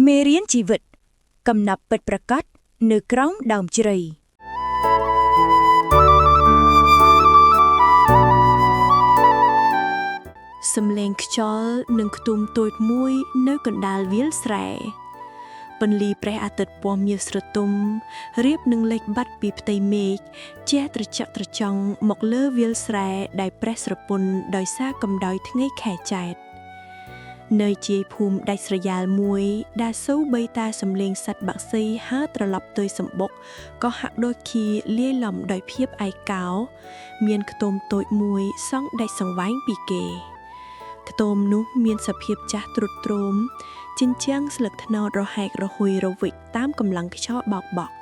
មេរៀនជីវិតកំណាប់ពិតប្រាកដនៅក្រោមដើមជ្រៃសំឡេងខ្យល់និងខ្ទុំតូចមួយនៅកណ្ដាលវាលស្រែពន្លឺព្រះអាទិត្យពណ៌មាសស្រទុំរៀបនឹងលេចបាត់ពីផ្ទៃមេឃជះត្រជាក់ត្រចង់មកលើវាលស្រែដែលប្រេះស្រពន់ដោយសារកម្ដៅថ្ងៃខែចែកនៅជាយភូមិដាច់ស្រយាលមួយដែលសូម្បីតែសំឡេងសត្វបក្សីហើរត្រឡប់ទៅសម្បុកក៏ហាក់ដូចជាលាយឡំដោយភាពឯកោមានខ្ទមតូចមួយសង់ដាច់សង្វែងពីគេខ្ទមនោះមានសភាពចាស់ទ្រុឌទ្រោមជញ្ជាំងស្លឹកត្នោតរហែករហួយរវិចតាមកម្លាំងខ្យល់បោកបក់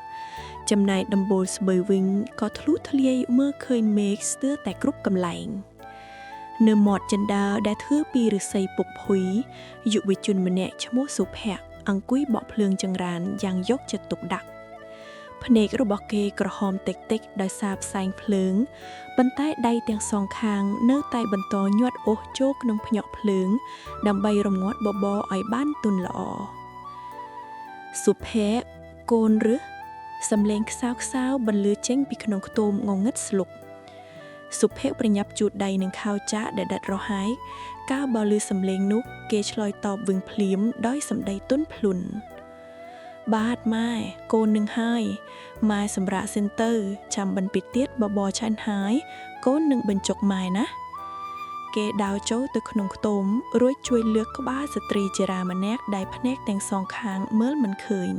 ចំណែកដំបូលស្បូវវិញក៏ធ្លុះធ្លាយមើលឃើញមេឃស្ទើរតែគ្រប់កន្លែងនៅមាត់ចិនដាដែលធ្វើពីឫស្សីពុកភុយយុវជនម្នាក់ឈ្មោះសុភ័ក្រអង្គុយបក់ភ្លើងចង្រានយ៉ាងយកចិត្តទុកដាក់ភ្នែករបស់គេក្រហមតិចតិចដោយសារផ្សែងភ្លើងប៉ុន្តែដៃទាំងសងខាងនៅតែបន្តញាត់អូសចូលក្នុងភ្ញាក់ភ្លើងដើម្បីរងាត់បបរឲ្យបានទន់ល្អសុភ័ក្រកូនរឹសសំឡេងខ្សោៗបន្លឺចេញពីក្នុងខ្ទមងងឹតស្លុកសុភ័ក្រប្រញាប់ជូតដៃនឹងខោចាក់ដែលដាច់រហែកកាលបើឮសំឡេងនោះគេឆ្លើយតបវិញភ្លាមដោយសម្ដីទន់ភ្លន់បាទម៉ែកូននឹងហើយម៉ែសម្រាប់សិនទៅចាំបិណ្ឌពីទៀតបបរឆានហើយកូននឹងបញ្ចុកម៉ែណាគេដាវចូលទៅក្នុងខ្ទមរួចជួយលើកក្បាលស្ត្រីជារាម្នាក់ដែលភ្នែកទាំងសងខាងមើលមិនឃើញ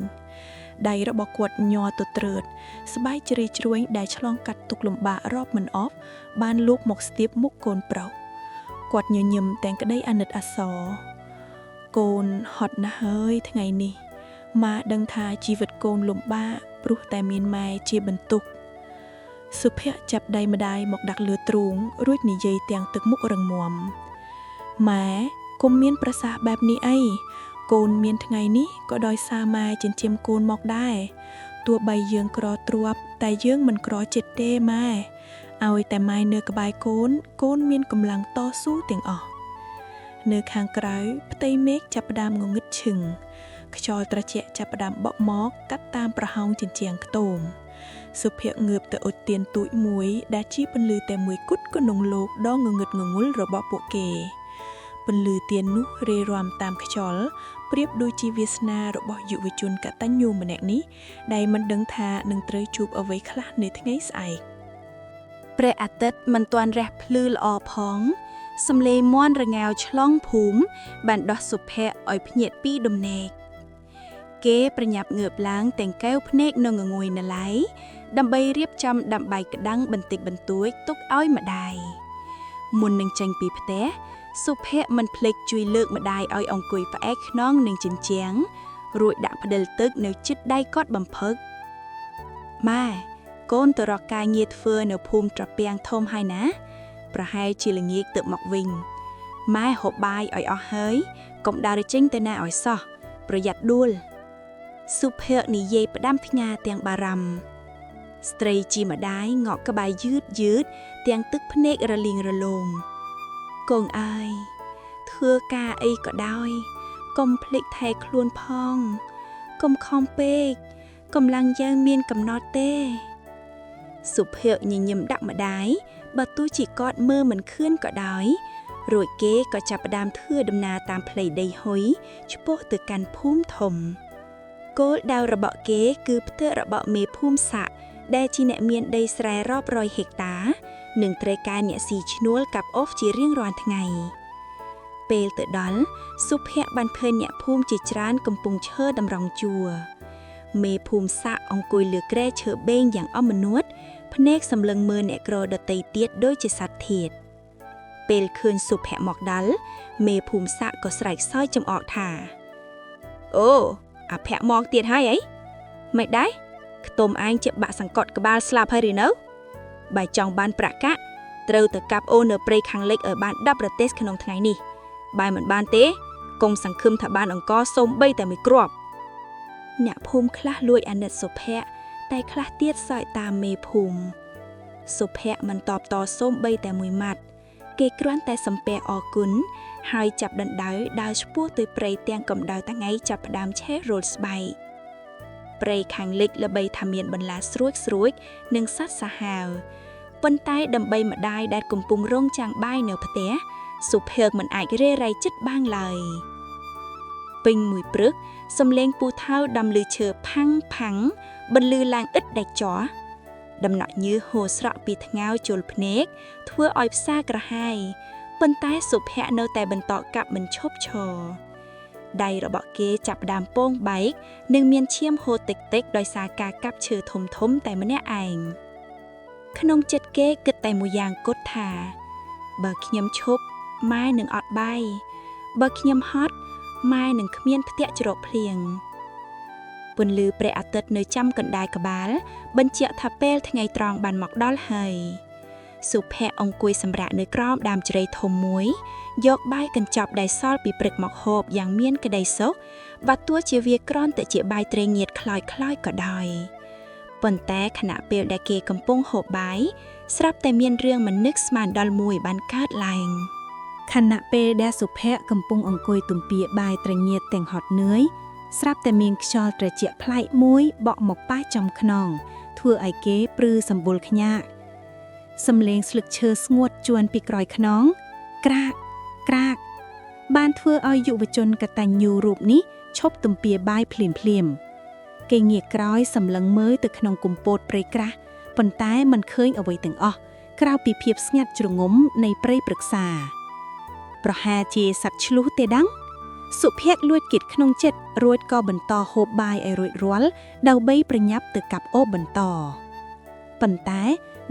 ដៃរបស់គាត់ញ័រទៅត្រើតស្បែកជ្រៃជ្រួញដែលឆ្លងកាត់ទុក្ខលំបាករាប់មិនអស់បានលូកមកស្ទាបមុខកូនប្រុសគាត់ញញឹមទាំងក្តីអាណិតអាសរកូនហត់ណាស់ហើយថ្ងៃនេះម៉ាដឹងថាជីវិតកូនលំបាកព្រោះតែមានម៉ែជាបន្ទុកសុភ័ក្រចាប់ដៃម្ដាយមកដាក់លើទ្រូងរួចនិយាយទាំងទឹកមុខរឹងមាំម៉ែកុំមានប្រសាសន៍បែបនេះអីកូនមានថ្ងៃនេះក៏ដោយសារម៉ែចិញ្ចឹមកូនមកដែរទោះបីយើងក្រទ្រព្យតែយើងមិនក្រចិត្តទេម៉ែឲ្យតែម៉ែនៅក្បែរកូនកូនមានកម្លាំងតស៊ូទាំងអស់នៅខាងក្រៅផ្ទៃមេឃចាប់ផ្ដើមងងឹតឈឹងខ្យល់ត្រជាក់ចាប់ផ្ដើមបក់មកកាត់តាមប្រហោងជញ្ជាំងខ្ទមសុភ័ក្រងើបទៅអុជទៀនទូចមួយដែលជាពន្លឺតែមួយគត់កណ្ដុងលោកដ៏ងងឹតងងុលរបស់ពួកគេពន្លឺទៀននោះរេរាំតាមខ្យល់ប្រៀបដូចជាវាសនារបស់យុវជនកតញ្ញូម្នាក់នេះដែលមិនដឹងថានឹងត្រូវជួបអ្វីខ្លះនៅថ្ងៃស្អែកព្រះអាទិត្យមិនទាន់រះភ្លឺល្អផងសំឡេងមាន់រងាវឆ្លងភូមិបានដោះសុភ័ក្រឲ្យភ្ញាក់ពីដំណេកគេប្រញាប់ងើបឡើងទាំងកែវភ្នែកនៅងងុយនៅឡៃដើម្បីរៀបចំដាំបាយក្តាំងបន្តិចបន្តួចទុកឲ្យម្ដាយមុននឹងចេញពីផ្ទះសុភ័ក្រមិនភ្លេចជួយលើកម្ដាយឲ្យអង្គុយផ្អែកខ្នងនឹងជញ្ជាំងរួចដាក់ផ្ដិលទឹកនៅជិតដៃគាត់បំផឹកម៉ែកូនទៅរកការងារធ្វើនៅភូមិត្រពាំងធំហើយណាប្រហែលជាល្ងាចទៅមកវិញម៉ែហូបបាយឲ្យអស់ហើយកុំដើរចេញទៅណាឲ្យសោះប្រយ័ត្នដួលសុភ័ក្រនិយាយផ្ដាំផ្ញើទាំងបារម្ភស្ត្រីជាម្ដាយងក់ក្បាយយឺតទាំងទឹកភ្នែករលីងរលោងកូនអើយធ្វើការអីក៏ដោយកុំភ្លេចថែខ្លួនផងកុំខំពេកកម្លាំងយើងមានកំណត់ទេសុភ័ក្រញញឹមដាក់ម្ដាយបើទោះជាគាត់មើលមិនឃឿនក៏ដោយរួចគេក៏ចាប់ផ្ដើមធ្វើដំណើរតាមផ្លូវដីហុយឆ្ពោះទៅកាន់ភូមិធំគោលដៅរបស់គេគឺផ្ទះរបស់មេភូមិសាក់ដែលជាអ្នកមានដីស្រែរាប់រយហិកតានិងត្រូវការអ្នកស៊ីឈ្នួលកាប់អូសជារៀងរាល់ថ្ងៃពេលទៅដល់សុភ័ក្របានឃើញអ្នកភូមិជាច្រើនកំពុងឈរតម្រង់ជួរមេភូមិសាក់អង្គុយលើគ្រែឈើបេងយ៉ាងអមនួតភ្នែកសម្លឹងមើលអ្នកក្រដតីទៀតដូចជាសត្វធាតុពេលឃើញសុភ័ក្រមកដល់មេភូមិសាក់ក៏ស្រែកសើចចំអកថាអូអាភ័ក្រមកទៀតហើយអីមិនដែរខ្ទមឯងជាបាក់សង្កត់ក្បាលស្លាប់ហើយឬនៅបើចង់បានប្រាក់កាក់ត្រូវទៅកាប់អូននៅព្រៃខាងលិចឲ្យបាន10រទេះក្នុងថ្ងៃនេះបើមិនបានទេកុំសង្ឃឹមថាបានអង្គសូម្បីតែមួយគ្រាប់អ្នកភូមិខ្លះលួចអាណិតសុភ័ក្រតែខ្លះទៀតសើចតាមមេភូមិសុភ័ក្រមិនតបតសូម្បីតែមួយម៉ាត់គេគ្រាន់តែសំពះអរគុណ ហើយចាប់ដណ្ដៅដើរឆ្ពោះទៅព្រៃទាំងកម្ដៅថ្ងៃចាប់ផ្ដើមឆេះរលស្បែកព្រៃខាងលិចល្បីថាមានបន្លាស្រួចនិងសត្វសាហាវប៉ុន្តែដើម្បីម្ដាយដែលកំពុងរង់ចាំងបាយនៅផ្ទះសុភើកមិនអាចរេរៃចិត្តបានឡើយពេញមួយព្រឹកសំឡេងពូថៅដំលឺឈើផាំងបន្លឺឡើងឥតដាច់ចោះដំណក់ញើសហូរស្រក់ពីថ្ងាវជល់ភ្នែកធ្វើឲ្យផ្សាក្រហាយប៉ុន្តែសុភ័ក្រនៅតែបន្តកាប់មិនឈប់ឈរដៃរបស់គេចាប់ផ្ដើមពងបែកនិងមានឈាមហូរតិចដោយសារការកាប់ឈើធំតែម្នាក់ឯងក្នុងចិត្តគេគិតតែមួយយ៉ាងគត់ថាបើខ្ញុំឈប់ម៉ែនឹងអត់បាយបើខ្ញុំហត់ម៉ែនឹងគ្មានផ្ទះជ្រកភ្លៀងពន្លឺព្រះអាទិត្យនៅចំកណ្ដាលក្បាលបញ្ជាក់ថាពេលថ្ងៃត្រង់បានមកដល់ហើយសុភ័ក្រអង្គុយសម្រាកនៅក្រោមដើមជ្រៃធំមួយយកបាយកញ្ចប់ដែលសល់ពីព្រឹកមកហូបយ៉ាងមានក្តីសុខបើទោះជាវាគ្រាន់តែជាបាយត្រីងៀតខ្លោចក៏ដោយប៉ុន្តែខណៈពេលដែលគេកំពុងហូបបាយស្រាប់តែមានរឿងមិននឹកស្មានដល់មួយបានកើតឡើងខណៈពេលដែលសុភ័ក្រកំពុងអង្គុយទំពាបាយត្រីងៀតទាំងហត់នឿយស្រាប់តែមានខ្យល់ត្រជាក់ប្លែកមួយបក់មកប៉ះចំខ្នងធ្វើឲ្យគេព្រឺសម្បុរខ្ញាក់សំឡេងស្លឹកឈើស្ងួតជួនពីក្រោយខ្នងក្រាកបានធ្វើឲ្យយុវជនកតញ្ញូរូបនេះឈប់ទំពាបាយភ្លាមគេងាកក្រោយសម្លឹងមើលទៅក្នុងគុម្ពោតព្រៃក្រាស់ប៉ុន្តែមិនឃើញអ្វីទាំងអស់ក្រៅពីភាពស្ងាត់ជ្រងំនៃព្រៃព្រឹក្សាប្រហែលជាសត្វឆ្លុះទេដឹងសុភ័ក្រលួចគិតក្នុងចិត្តរួចក៏បន្តហូបបាយឲ្យរួចរាល់ដើម្បីប្រញាប់ទៅកាប់អូបបន្តប៉ុន្តែ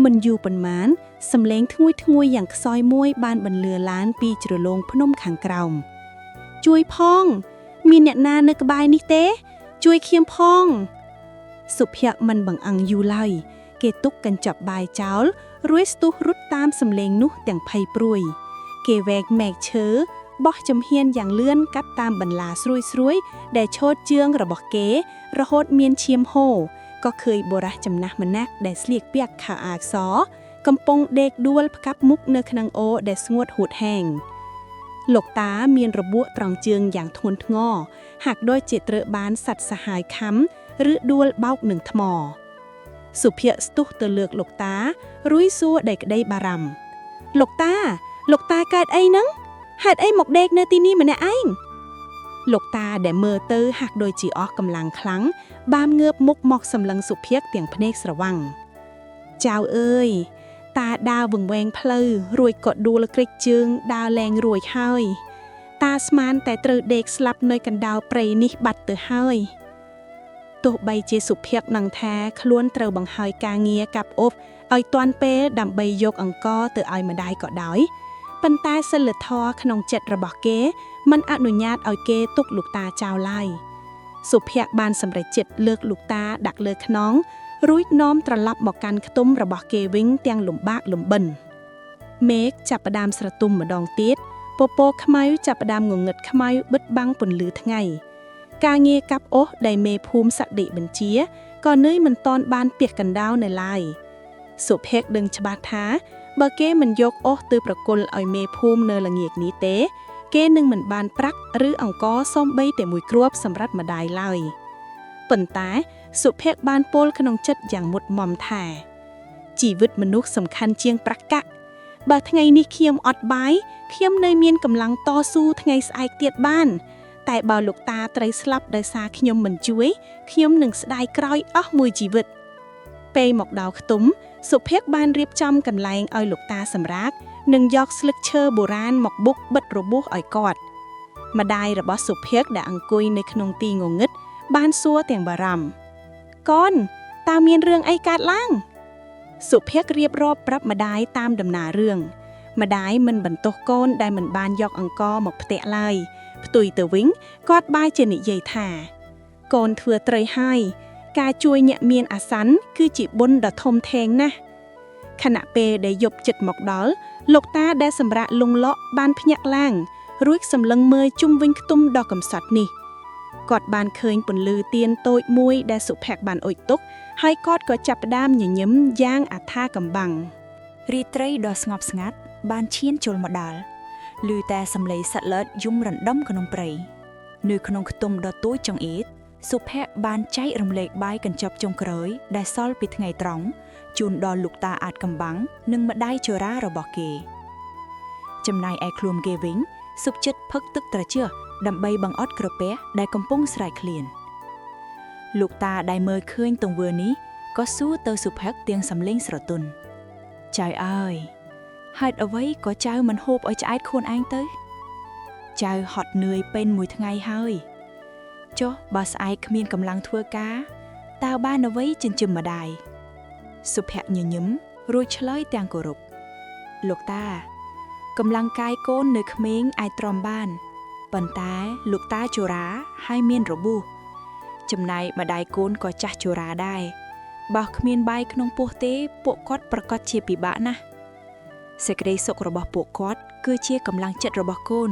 មិនយូរប៉ុន្មានសំឡេងធ្ងួយយ៉ាងខ្សោយមួយបានបន្លឺឡើងពីជ្រលងភ្នំខាងក្រោមជួយផងមានអ្នកណានៅក្បែរនេះទេជួយខ្ញុំផងសុភ័ក្រមិនបង្អឹងយូរឡើយគេទុកកញ្ចប់បាយចោលរួចស្ទុះរត់តាមសំឡេងនោះទាំងភ័យព្រួយគេវែកមែកឈើបោះចំហៀនយ៉ាងលឿនកាត់តាមបន្លាស្រួយដែលឈោតជើងរបស់គេរហូតមានឈាមហូរក៏ឃើញបុរសចំណាស់ម្នាក់ដែលស្លៀកពាក់ខោអាវសកំពុងដេកដួលផ្កាប់មុខនៅក្នុងអូរដែលស្ងួតហួតហែងលោកតាមានរបួសត្រង់ជើងយ៉ាងធ្ងន់ធ្ងរហាក់ដូចជាត្រូវបានសត្វសាហាវខំឬដួលបោកនឹងថ្មសុភ័ក្រស្ទុះទៅលើកលោកតារួយសួរដោយក្តីបារម្ភលោកតាកើតអីហ្នឹងហេតុអីមកដេកនៅទីនេះម្នាក់ឯងលោកតាដែលមើលទៅហាក់ដូចជាអស់កម្លាំងខ្លាំងបានងើបមុខមកសម្លឹងសុភ័ក្រទាំងភ្នែកស្រវាំងចៅអើយតាដើរវង្វេងផ្លូវរួចក៏ដួលក្រិចជើងដើរលែងរួចហើយតាស្មានតែត្រូវដេកស្លាប់នៅកណ្ដាលព្រៃនេះបាត់ទៅហើយទោះបីជាសុភ័ក្រនឹងថាខ្លួនត្រូវបង្ហើយការងារកាប់អុបឲ្យទាន់ពេលដើម្បីយកអង្ករទៅឲ្យម្ដាយក៏ដោយប៉ុន្តែសិលធម៌ក្នុងចិត្តរបស់គេមិនអនុញ្ញាតឲ្យគេទុកលោកតាចោលឡើយសុភ័ក្របានសម្រេចចិត្តលើកលោកតាដាក់លើខ្នងរួចនាំត្រឡប់មកកាន់ខ្ទមរបស់គេវិញទាំងលំបាកលំបិនមេឃចាប់ផ្ដើមស្រទុំម្ដងទៀតពពកខ្មៅចាប់ផ្ដើមងងឹតខ្មៅបិទបាំងពន្លឺថ្ងៃការងារកាប់អុសដែលមេភូមិសតិបញ្ជាក៏នៅមិនទាន់បានពាសកណ្ដោនៅឡើយសុភ័ក្រដឹងច្បាស់ថាបើគេមិនយកអុសទៅប្រគល់ឲ្យមេភូមិនៅល្ងាចនេះទេគេនឹងមិនបានប្រាក់ឬអង្ករសូម្បីតែមួយគ្រាប់សម្រាប់ម្ដាយឡើយប៉ុន្តែសុភ័ក្របានពោលក្នុងចិត្តយ៉ាងមុតមមថាជីវិតមនុស្សសំខាន់ជាងប្រាក់កាក់បើថ្ងៃនេះខ្ញុំអត់បាយខ្ញុំនៅមានកម្លាំងតស៊ូថ្ងៃស្អែកទៀតបានតែបើលោកតាត្រូវស្លាប់ដោយសារខ្ញុំមិនជួយខ្ញុំនឹងស្ដាយក្រោយអស់មួយជីវិតពេលមកដល់ខ្ទមសុភ័ក្របានរៀបចំកន្លែងឲ្យលោកតាសម្រាកនិងយកស្លឹកឈើបុរាណមកបុកបិទរបួសឲ្យគាត់ម្ដាយរបស់សុភ័ក្រដែលអង្គុយនៅក្នុងទីងងឹតបានសួរទាំងបារម្ភកូនតើមានរឿងអីកើតឡើងសុភ័ក្ររៀបរាប់ប្រាប់ម្ដាយតាមដំណើររឿងម្ដាយមិនបន្ទោសកូនដែលមិនបានយកអង្ករមកផ្ទះឡើយផ្ទុយទៅវិញគាត់បែរជានិយាយថាកូនធ្វើត្រូវហើយការជួយអ្នកមានអាសន្នគឺជាបុណ្យដ៏ធំធេងណាស់ខណៈពេលដែលយប់ចិត្តមកដល់លោកតាដែលសម្រាកលងលក់បានភ្ញាក់ឡើងរួចសម្លឹងមើលជុំវិញខ្ទមដ៏កំសត់នេះគាត់បានឃើញពន្លឺទៀនតូចមួយដែលសុភ័ក្របានអុជទុកហើយគាត់ក៏ចាប់ផ្ដើមញញឹមយ៉ាងអថាកំបាំងរាត្រីដ៏ស្ងប់ស្ងាត់បានឈានចូលមកដល់ ឮតែសំឡេងសត្វលើតយំរំដំក្នុងព្រៃនៅក្នុងខ្ទមដ៏ទូចចង្អៀតសុភ័ក្របានចែករំលែកបាយកញ្ចប់ចុងក្រោយដែលសល់ពីថ្ងៃត្រង់ជូនដល់លោកតាអាចកំបាំងនិងម្ដាយជរារបស់គេចំណែកឯខ្លួនគេវិញសុខចិត្តផឹកទឹកត្រជះដើម្បីបង្អត់ក្រពះដែលកំពុងស្រែកឃ្លានលោកតាដែលមើលឃើញទង្វើនេះក៏សួរទៅសុភ័ក្រទាំងសំឡេងស្រទន់ចៅអើយហេតុអ្វីក៏ចៅមិនហូបឲ្យឆ្អែតខ្លួនឯងទៅចៅហត់នឿយពេញមួយថ្ងៃហើយចុះបើស្អែកគ្មានកម្លាំងធ្វើការតើបានអ្វីចិញ្ចឹមម្ដាយសុភ័ក្រញញឹមរួចឆ្លើយទាំងគោរពលោកតាកម្លាំងកាយកូននៅក្មេងអាចទ្រាំបានប៉ុន្តែលោកតាជរាហើយមានរបួសចំណែកម្ដាយកូនក៏ចាស់ជរាដែរបើគ្មានបាយក្នុងពោះទេពួកគាត់ប្រកាសជាពិបាកណាស់សេចក្តីសុខរបស់ពួកគាត់គឺជាកម្លាំងចិត្តរបស់កូន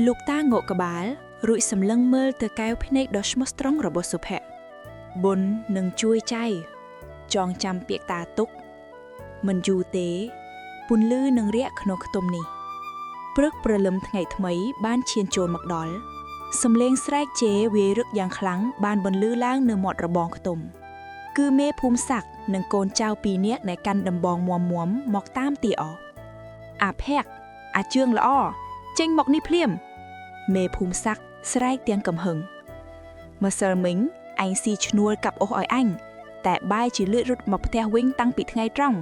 លោកតាងក់ក្បាលរួចសម្លឹងមើលទៅកែវភ្នែកដ៏ស្មោះត្រង់របស់សុភ័ក្របុណ្យនឹងជួយចៅចងចាំពាក្យតាទុកមិនយូរទេពន្លឺនឹងរាក់ក្នុងខ្ទមនេះព្រឹកព្រលឹមថ្ងៃថ្មីបានឈានចូលមកដល់សំឡេងស្រែកជេរវាយរឹកយ៉ាងខ្លាំងបានបន្លឺឡើងនៅមាត់របងខ្ទមគឺមេភូមិស័ក្តិនិងកូនចៅ2នាក់ដែលកាន់ដំបងមាំមកតាមទីអអាភ័ក្រអាជឿងល្អចេញមកនេះភ្លាមមេភូមិស័ក្តិស្រែកទាំងកំហឹងម្សិលមិញឯងស៊ីឈ្នួលកាប់អុសឲ្យអញតែបាយជាលឿនរត់មកផ្ទះវិញតាំងពីថ្ងៃត្រង់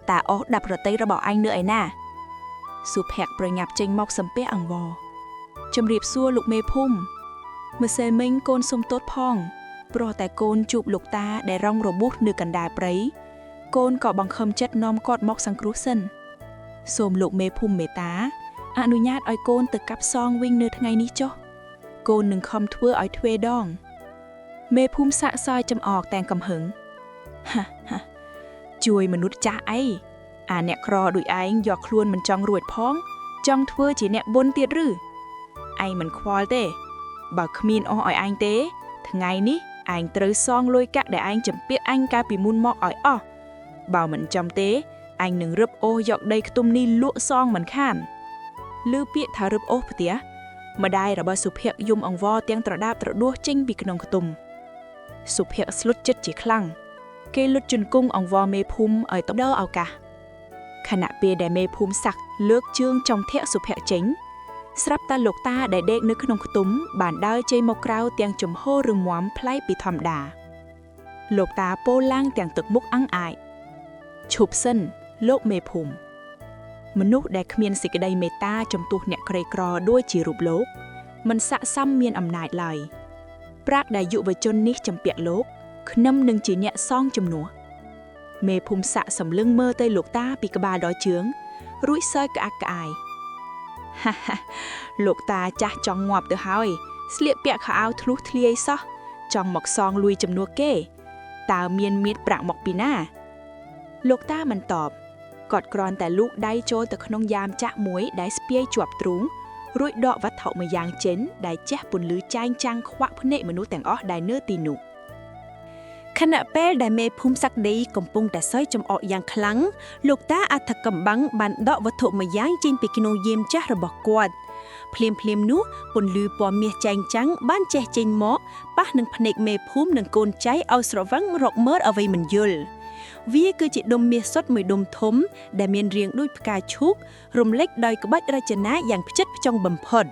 តាអុសដាប់រតីរបស់អញនៅឯណាសុភ័ក្រប្រញាប់ចេញមកសំពះអង្វរជំរាបសួរលោកមេភូមិម្សិលមិញកូនសុំទោសផងព្រោះតែកូនជួបលោកតាដែលរងរបួសនៅកណ្ដាលព្រៃកូនក៏បង្ខំចិត្តនាំគាត់មកសង្គ្រោះសិនសូមលោកមេភូមិមេត្តាអនុញ្ញាតឲ្យកូនទៅកាប់សងវិញនៅថ្ងៃនេះចុះកូននឹងខំធ្វើឲ្យទ្វេដងមេភូមិសាកសោយចំអកតែងកំហឹងហាជួយមនុស្សចាស់អីអាអ្នកក្រដូចឯងយកខ្លួនមិនចង់រួចផងចង់ធ្វើជាអ្នកបុណ្យទៀតឬឯងមិនខ្វល់ទេបើគ្មានអស់ឲ្យឯងទេថ្ងៃនេះឯងត្រូវសងលុយកាក់ដែលឯងចម្ពាក់អញកាលពីមុនមកឲ្យអស់បើមិនចំទេអញនឹងរឹបអូសយកដីខ្ទុំនេះលក់សងមិនខានឮពាក្យថារឹបអូសផ្ទះម្ដាយរបស់សុភ័ក្រយំអង្វរទាំងត្រដាបត្រដួសចេញពីក្នុងខ្ទុំសុភ័ក្រស្លុតចិត្តជាខ្លាំងគេលុតជង្គង់អង្វរមេភូមិឲ្យទៅដល់ឱកាសខណៈពេលដែលមេភូមិស័ក្តិលើកជើងចំធាក់សុភ័ក្រចេញស្រាប់តែលោកតាដែលដេកនៅក្នុងខ្ទុំបានដើរចេញមកក្រៅទាំងចំហរមាំប្លែកពីធម្មតាលោកតាពោលឡើងទាំងទឹកមុខអង្អាចឈប់សិនលោកមេភូមិមនុស្សដែលគ្មានសេចក្តីមេត្តាចំពោះអ្នកក្រីក្រដូចជារូបលោកមិនស័ក្តិសមមានអំណាចឡើយប្រាក់ដែលយុវជននេះចម្ពាក់លោកខ្ញុំនឹងជាអ្នកសងជំនួសមេភូមិស័ក្តិសម្លឹងមើលទៅលោកតាពីក្បាលដល់ជើងរួចសើចក្អាកក្អាយហាលោកតាចាស់ចង់ងាប់ទៅហើយស្លៀកពាក់ខោអាវធ្លុះធ្លាយសោះចង់មកសងលួយជំនួសគេតើមានមៀតប្រាក់មកពីណាលោកតាមិនតបគាត់គ្រាន់តែលូកដៃចូលទៅក្នុងយ៉ាមចាក់មួយដែលស្ពាយជាប់ទ្រូងរួចដកវត្ថុមួយយ៉ាងចេញដែលជះពន្លឺចែងចាំងខ្វាក់ភ្នែកមនុស្សទាំងអស់ដែលនៅទីនោះខណៈពេលដែលមេភូមិសក្តិកំពុងតែសើចចំអកយ៉ាងខ្លាំងលោកតាអធិកំបាំងបានដកវត្ថុមួយយ៉ាងចេញពីក្នុងយាមចាស់របស់គាត់ភ្លាមនោះពន្លឺពណ៌មាសចែងចាំងបានចេះចេញមកប៉ះនឹងភ្នែកមេភូមិនិងកូនចៅឲ្យស្រវឹងរកមើលអ្វីមិនយល់វាគឺជាដុំមាសសុទ្ធមួយដុំធំដែលមានរាងដូចផ្កាឈូករំលេចដោយក្បាច់រចនាយ៉ាងផ្ចិតផ្ចង់បំផុត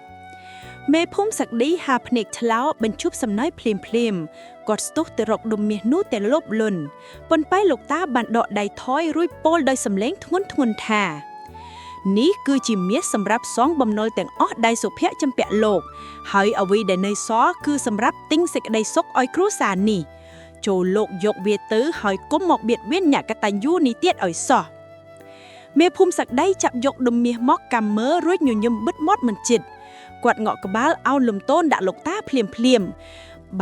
មេភូមិសក្តិហាភ្នែកថ្លោបញ្ឈប់សំណើចភ្លាមគាត់ស្ទុះទៅរកដុំមាសនោះតែលបលន់ប៉ុន្តែលោកតាបានដកដៃថយរួចពោលដោយសំឡេងធ្ងន់ថានេះគឺជាមាសសម្រាប់សងបំណុលទាំងអស់ដែលសុភ័ក្រចម្ពាក់លោកហើយអ្វីដែលនៅសល់គឺសម្រាប់ទិញសេចក្តីសុខឲ្យគ្រួសារនេះចូលលោកយកវាទៅហើយកុំមកបៀតបៀនអ្នកកតញ្ញូនេះទៀតឲ្យសោះមេភូមិសក្តិចាប់យកដុំមាសមកកម្មមើលរួចញញឹមបិទមាត់មិនជិតគាត់ងក់ក្បាលអោនលំទោនដាក់លោកតាភ្លាម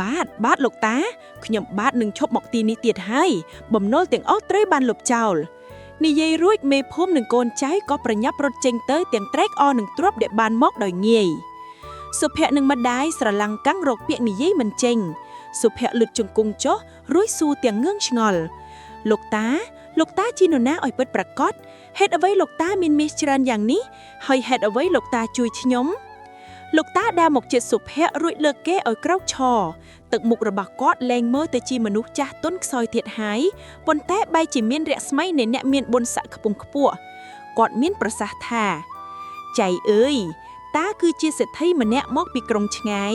បាទលោកតាខ្ញុំបាទនឹងឈប់មកទីនេះទៀតហើយបំណុលទាំងអស់ត្រូវបានលុបចោលនិយាយរួចមេភូមិនិងកូនចៅក៏ប្រញាប់រត់ចេញទៅទាំងត្រេកអរនឹងទ្រព្យដែលបានមកដោយងាយសុភ័ក្រនិងម្ដាយស្រឡំកាំងរកពាក្យនិយាយមិនចេញសុភ័ក្រលឹតជង្គង់ចុះរួចសួរទាំងងឿងឆ្ងល់លោកតា លោកតាជានរណាឲ្យពិតប្រាកដហេតុអ្វីលោកតាមានមាសច្រើនយ៉ាងនេះហើយហេតុអ្វីលោកតាជួយខ្ញុំលោកតាដើរមកជិតសុភ័ក្ររួចលើកគេឲ្យក្រោកឈរទឹកមុខរបស់គាត់លែងមើលទៅជាមនុស្សចាស់ទន់ខ្សោយទៀតហើយប៉ុន្តែបែរជាមានរស្មីនៃអ្នកមានបុណ្យស័ក្តិខ្ពង់ខ្ពស់គាត់មានប្រសាសន៍ថាចៃអើយតាគឺជាសេដ្ឋីម្នាក់មកពីក្រុងឆ្ងាយ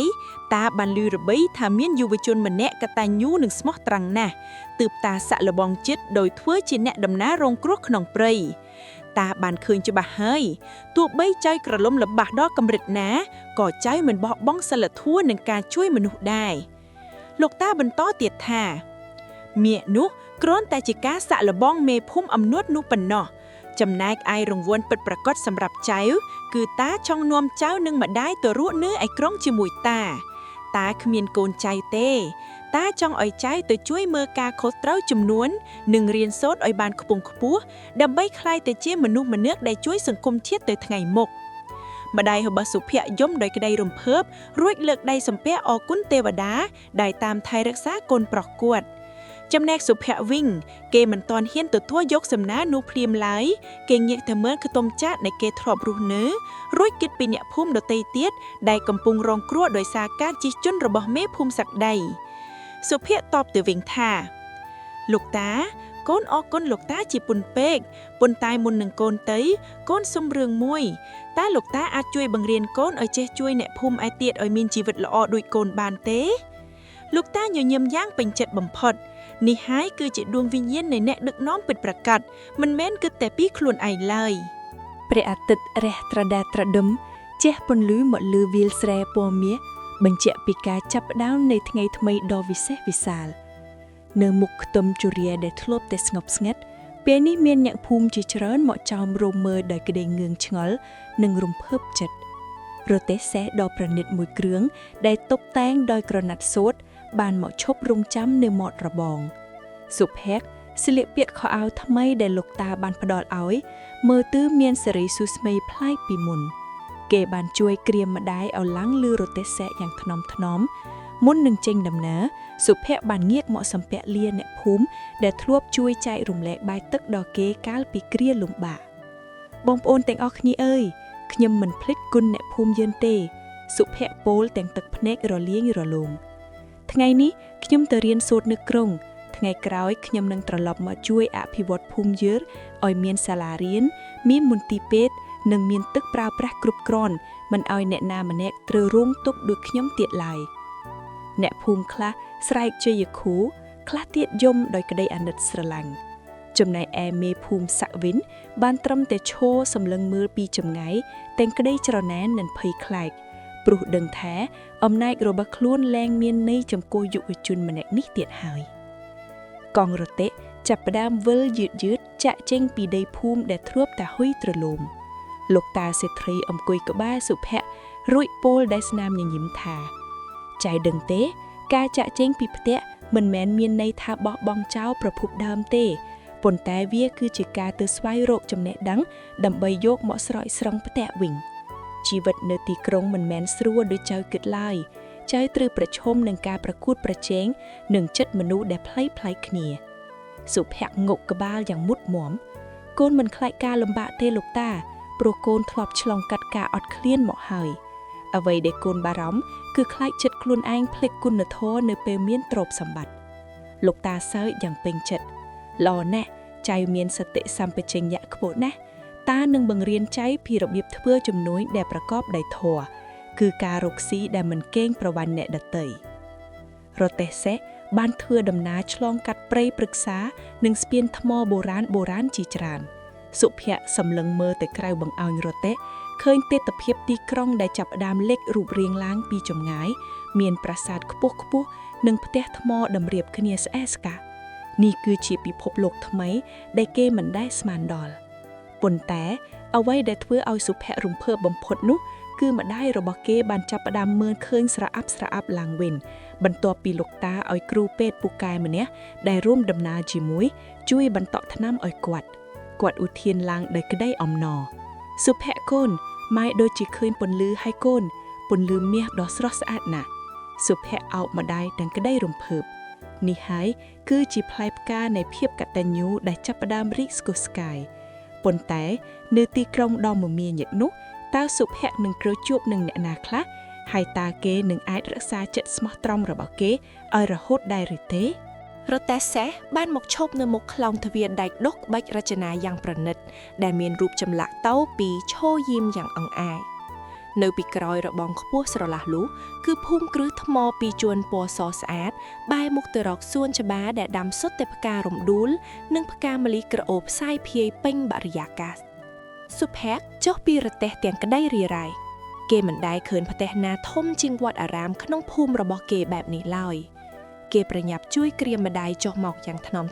តាបានឮរបីថាមានយុវជនម្នាក់កតញ្ញូនិងស្មោះត្រង់ណាស់ទើបតាសាក់លបងចិត្តដោយធ្វើជាអ្នកដំណើររងគ្រោះក្នុងព្រៃតាបានឃើញច្បាស់ហើយទោះបីចៅក្រឡុំលបាស់ដល់កម្រិតណាក៏ចៅមិនបោះបង់សិលធម៌នឹងការជួយមនុស្សដែរលោកតាបន្តទៀតថាមាសនោះគ្រាន់តែជាការសាក់លបងមេភូមិអំនួតនោះប៉ុណ្ណោះចំណែកឯរង្វាន់ពិតប្រាកដសម្រាប់ចៅគឺតាចង់នាំចៅនិងម្ដាយទៅរស់នៅឯក្រុងជាមួយតាគ្មានកូនចៅទេតាចង់ឲ្យចៅទៅជួយមើលការខុសត្រូវចំនួននិងរៀនសូត្រឲ្យបានខ្ពង់ខ្ពស់ដើម្បីក្លាយទៅជាមនុស្សម្នាក់ដែលជួយសង្គមជាតិទៅថ្ងៃមុខម្ដាយរបស់សុភ័ក្រយំដោយក្តីរំភើបរួចលើកដៃសំពះអរគុណទេវតាដែលតាមថែរក្សាកូនប្រុសគាត់ចំណែកសុភ័ក្រវិញគេមិនទាន់ហ៊ានទទួលយកសំណើនោះភ្លាមឡើយគេងាកទៅមើលខ្ទមចាក់ដែលគេធ្លាប់រស់នៅរួចគិតពីអ្នកភូមិដទៃទៀតដែលកំពុងរងគ្រោះដោយសារការជិះជន់របស់មេភូមិសក្តីសុភ័ក្រតបទៅវិញថាលោកតាកូនអរគុណលោកតាជាពុនពេកប៉ុន្តែមុននឹងកូនទៅកូនសុំរឿងមួយតើលោកតាអាចជួយបង្រៀនកូនឲ្យចេះជួយអ្នកភូមិឯទៀតឲ្យមានជីវិតល្អដូចកូនបានទេលោកតាញញឹមយ៉ាងពេញចិត្តបំផុតនេះហើយគឺជាដួងវិញ្ញាណនៃអ្នកដឹកនាំពិតប្រាកដមិនមែនគិតតែពីខ្លួនឯងឡើយព្រះអាទិត្យរះត្រដែតត្រដឹមជះពន្លឺមកលើវាលស្រែពណ៌មាសបញ្ជាក់ពីការចាប់ផ្ដើមនៃថ្ងៃថ្មីដ៏វិសេសវិសាលនៅមុខខ្ទមជរាដែលធ្លាប់តែស្ងប់ស្ងាត់ពេលនេះមានអ្នកភូមិជាច្រើនមកចោមរោមមើលដោយក្តីងឿងឆ្ងល់និងរំភើបចិត្តរទេះសេះដ៏ប្រណិតមួយគ្រឿងដែលតុបតែងដោយក្រណាត់សូត្របានមកឈប់រងចាំនៅមាត់របងសុភ័ក្រស្លៀកពាក់ខោអាវថ្មីដែលលោកតាបានផ្ដល់ឲ្យមើលទៅមានសេរីស៊ូស្មីប្លែកពីមុនគេបានជួយក្រៀមម្ដាយឲ្យឡើងលើរទេះសេះយ៉ាងថ្នមមុននឹងចេញដំណើរសុភ័ក្របានងាកមកសំពាក់លាអ្នកភូមិដែលធ្លាប់ជួយចែករំលែកបាយទឹកដល់គេកាលពីគ្រាលំបាកបងប្អូនទាំងអស់គ្នាអើយខ្ញុំមិនភ្លេចគុណអ្នកភូមិយើងទេសុភ័ក្រពោលទាំងទឹកភ្នែករលាងរលោងថ្ងៃនេះខ្ញុំទៅរៀនសូត្រនៅក្រុងថ្ងៃក្រោយខ្ញុំនឹងត្រឡប់មកជួយអភិវឌ្ឍភូមិយើងឲ្យមានសាលារៀនមានមន្ទីរពេទ្យនិងមានទឹកប្រើប្រាស់គ្រប់គ្រាន់មិនឲ្យអ្នកណាម្នាក់ត្រូវរងទុក្ខដូចខ្ញុំទៀតឡើយអ្នកភូមិខ្លះស្រែកជ័យគូខ្លះទៀតយំដោយក្តីអាណិតស្រឡាញ់ចំណែកឯមេភូមិសាក់វិញបានត្រឹមតែឈរសម្លឹងមើលពីចម្ងាយទាំងក្តីច្រណែននិងភ័យខ្លាចព្រោះដឹងថាអំណាចរបស់ខ្លួនលែងមានន័យចំពោះយុវជនម្នាក់នេះទៀតហើយកង់រទេះចាប់ផ្ដើមវិលយឺតចាក់ចេញពីដីភូមិដែលធ្លាប់តែហុយត្រឡោមលោកតាសេដ្ឋីអង្គុយក្បែរសុភ័ក្ររួចពោលដែលស្នាមញញឹមថាចៃដឹងទេការចាក់ចេញពីផ្ទះមិនមែនមានន័យថាបោះបង់ចោលប្រភពដើមទេប៉ុន្តែវាគឺជាការទៅស្វែងរកចំណេះដឹងដើម្បីយកមកស្រោចស្រង់ផ្ទះវិញជីវិតនៅទីក្រុងមិនមែនស្រួលដូចចៅគិតឡើយចៅត្រូវប្រឈមនឹងការប្រកួតប្រជែងនិងចិត្តមនុស្សដែលប្លែកៗគ្នាសុភ័ក្รงុកក្បាលយ៉ាងមុតមមកូនមិនខ្លាចការលំបាកទេលោកតាព្រោះកូនធ្លាប់ឆ្លងកាត់ការអត់ឃ្លានមកហើយអ្វីដែលកូនបារម្ភគឺខ្លាចចិត្តខ្លួនឯងភ្លេចគុណធម៌នៅពេលមានទ្រព្យសម្បត្តិលោកតាសើចយ៉ាងពេញចិត្តល្អណាស់ចៅមានសតិសម្បជញ្ញៈខ្ពស់ណាស់តានឹងបង្រៀនចៅពីរបៀបធ្វើជំនួញដែលប្រកបដោយធម៌គឺការរកស៊ីដែលមិនកេងប្រវ័ញ្ចអ្នកដទៃរទេះសេះបានធ្វើដំណើរឆ្លងកាត់ព្រៃព្រឹក្សានិងស្ពានថ្មបុរាណជាច្រើនសុភ័ក្រសម្លឹងមើលទៅក្រៅបង្អោញរទេះឃើញទិដ្ឋភាពទីក្រុងដែលចាប់ផ្ដើមលេចរូបរាងឡើងពីចម្ងាយមានប្រាសាទខ្ពស់និងផ្ទះថ្មតម្រៀបគ្នាស្អែកស្កះនេះគឺជាពិភពលោកថ្មីដែលគេមិនដែលស្មានដល់ប៉ុន្តែអ្វីដែលធ្វើឲ្យសុភ័ក្ររំភើបបំផុតនោះគឺម្ដាយរបស់គេបានចាប់ផ្ដើមមើលឃើញស្រអាប់ឡើងវិញបន្ទាប់ពីលោកតាឲ្យគ្រូពេទ្យពូកែម្នាក់ដែលរួមដំណើរជាមួយជួយបន្តក់ថ្នាំឲ្យគាត់ឧទានឡើងដោយក្តីអំណរសុភ័ក្រកូនម៉ែដូចជាឃើញពន្លឺហើយកូនពន្លឺមាសដ៏ស្រស់ស្អាតណាស់ សុភ័ក្រអោបម្ដាយទាំងក្តីរំភើបនេះហើយគឺជាផ្លែផ្កានៃភាពកតញ្ញូដែលចាប់ផ្ដើមរីកស្គុះស្កាយប៉ុន្តែនៅទីក្រុងដ៏មមាញឹកនោះតើសុភ័ក្រនឹងត្រូវជួបនឹងអ្នកណាខ្លះហើយតើគេនឹងអាចរក្សាចិត្តស្មោះត្រង់របស់គេឲ្យរហូតដែរឬទេរទេះសេះបានមកឈប់នៅមុខខ្លោងទ្វារដែកដុសក្បាច់រចនាយ៉ាងប្រណិតដែលមានរូបចម្លាក់តោពីរឈរយាមយ៉ាងអង្អាចនៅពីក្រោយរបងខ្ពស់ស្រឡះលុះគឺភូមិគ្រឹះថ្មពីជួនពណ៌សស្អាតបែរមុខទៅរកសួនច្បារដែលដាំសុទ្ធតែផ្ការំដួលនិងផ្កាម្លិះក្រអូបផ្សាយភាយពេញបរិយាកាសសុភ័ក្រចុះពីរទេះទាំងក្តីរីរ៉ៃគេមិនដែលឃើញផ្ទះណាធំជាងវត្តអារាមក្នុងភូមិរបស់គេបែបនេះឡើយគេប្រញាប់ជួយក្រៀមម្ដាយចុះមកយ៉ាងថ្នម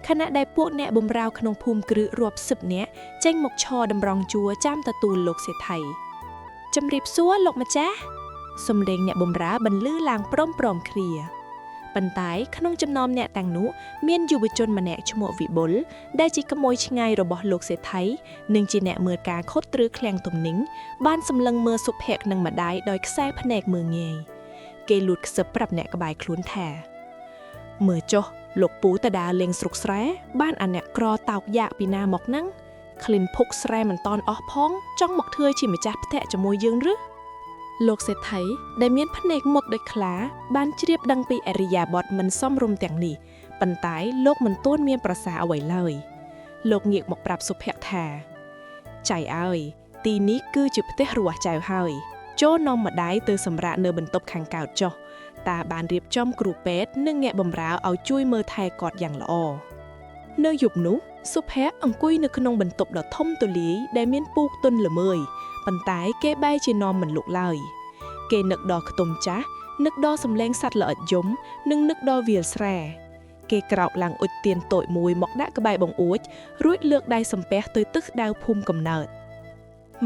ខណៈដែលពួកអ្នកបម្រើក្នុងភូមិគ្រឹះរាប់សិបនាក់ចេញមកឈរតម្រង់ជួរចាំទទួលលោកសេដ្ឋីជំរាបសួរលោកម្ចាស់សំឡេងអ្នកបម្រើបន្លឺឡើងព្រមគ្នាប៉ុន្តែក្នុងចំណោមអ្នកទាំងនោះមានយុវជនម្នាក់ឈ្មោះវិបុលដែលជាក្មួយឆ្ងាយរបស់លោកសេដ្ឋីនិងជាអ្នកមើលការខុតត្រឺឃ្លាំងទំនិញបានសម្លឹងមើលសុភ័ក្រនិងម្ដាយដោយខ្សែភ្នែកមើងងាយគេលូតខ្សឹបប្រាប់អ្នកក្បែរខ្លួនថាមើលចុះលោកពូតដាលេងស្រុកស្រែបានអាអ្នកក្រតោកយ៉ាកពីណាមកហ្នឹងក្លិនភុកស្រែមិនតន់អស់ផងចង់មកធ្វើជាម្ចាស់ផ្ទះជាមួយយើងឬលោកសេដ្ឋីដែលមានភ្នែកមុតដូចខ្លាបានជ្រាបដឹងពីអរិយាបថមិនសមរម្យទាំងនេះប៉ុន្តែលោកមិនទាន់មានប្រសាអ្វីឡើយលោកងាកមកប្រាប់សុភ័ក្រថាចៃអើយទីនេះគឺជាផ្ទះរបស់ចៅហើយចូលនាំម្ដាយទៅសម្រាកនៅបន្ទប់ខាងកើតចុះតាបានរៀបចំគ្រូពេទ្យនិងអ្នកបម្រើឲ្យជួយមើលថែគាត់យ៉ាងល្អនៅយប់នោះសុភ័ក្រអង្គុយនៅក្នុងបន្ទប់ដ៏ធំទូលាយដែលមានពូកទន់ល្មើយប៉ុន្តែគេបែរជានាំមិនលុកឡើយគេនឹកដល់ខ្ទមចាស់នឹកដល់សំឡេងសត្វល្អិតយំនិងនឹកដល់វាលស្រែគេក្រោកឡើងអុជទៀនតូចមួយមកដាក់ក្បែរបង្អួចរួចលើកដៃសំពះទៅទិសដៅភូមិកំណើត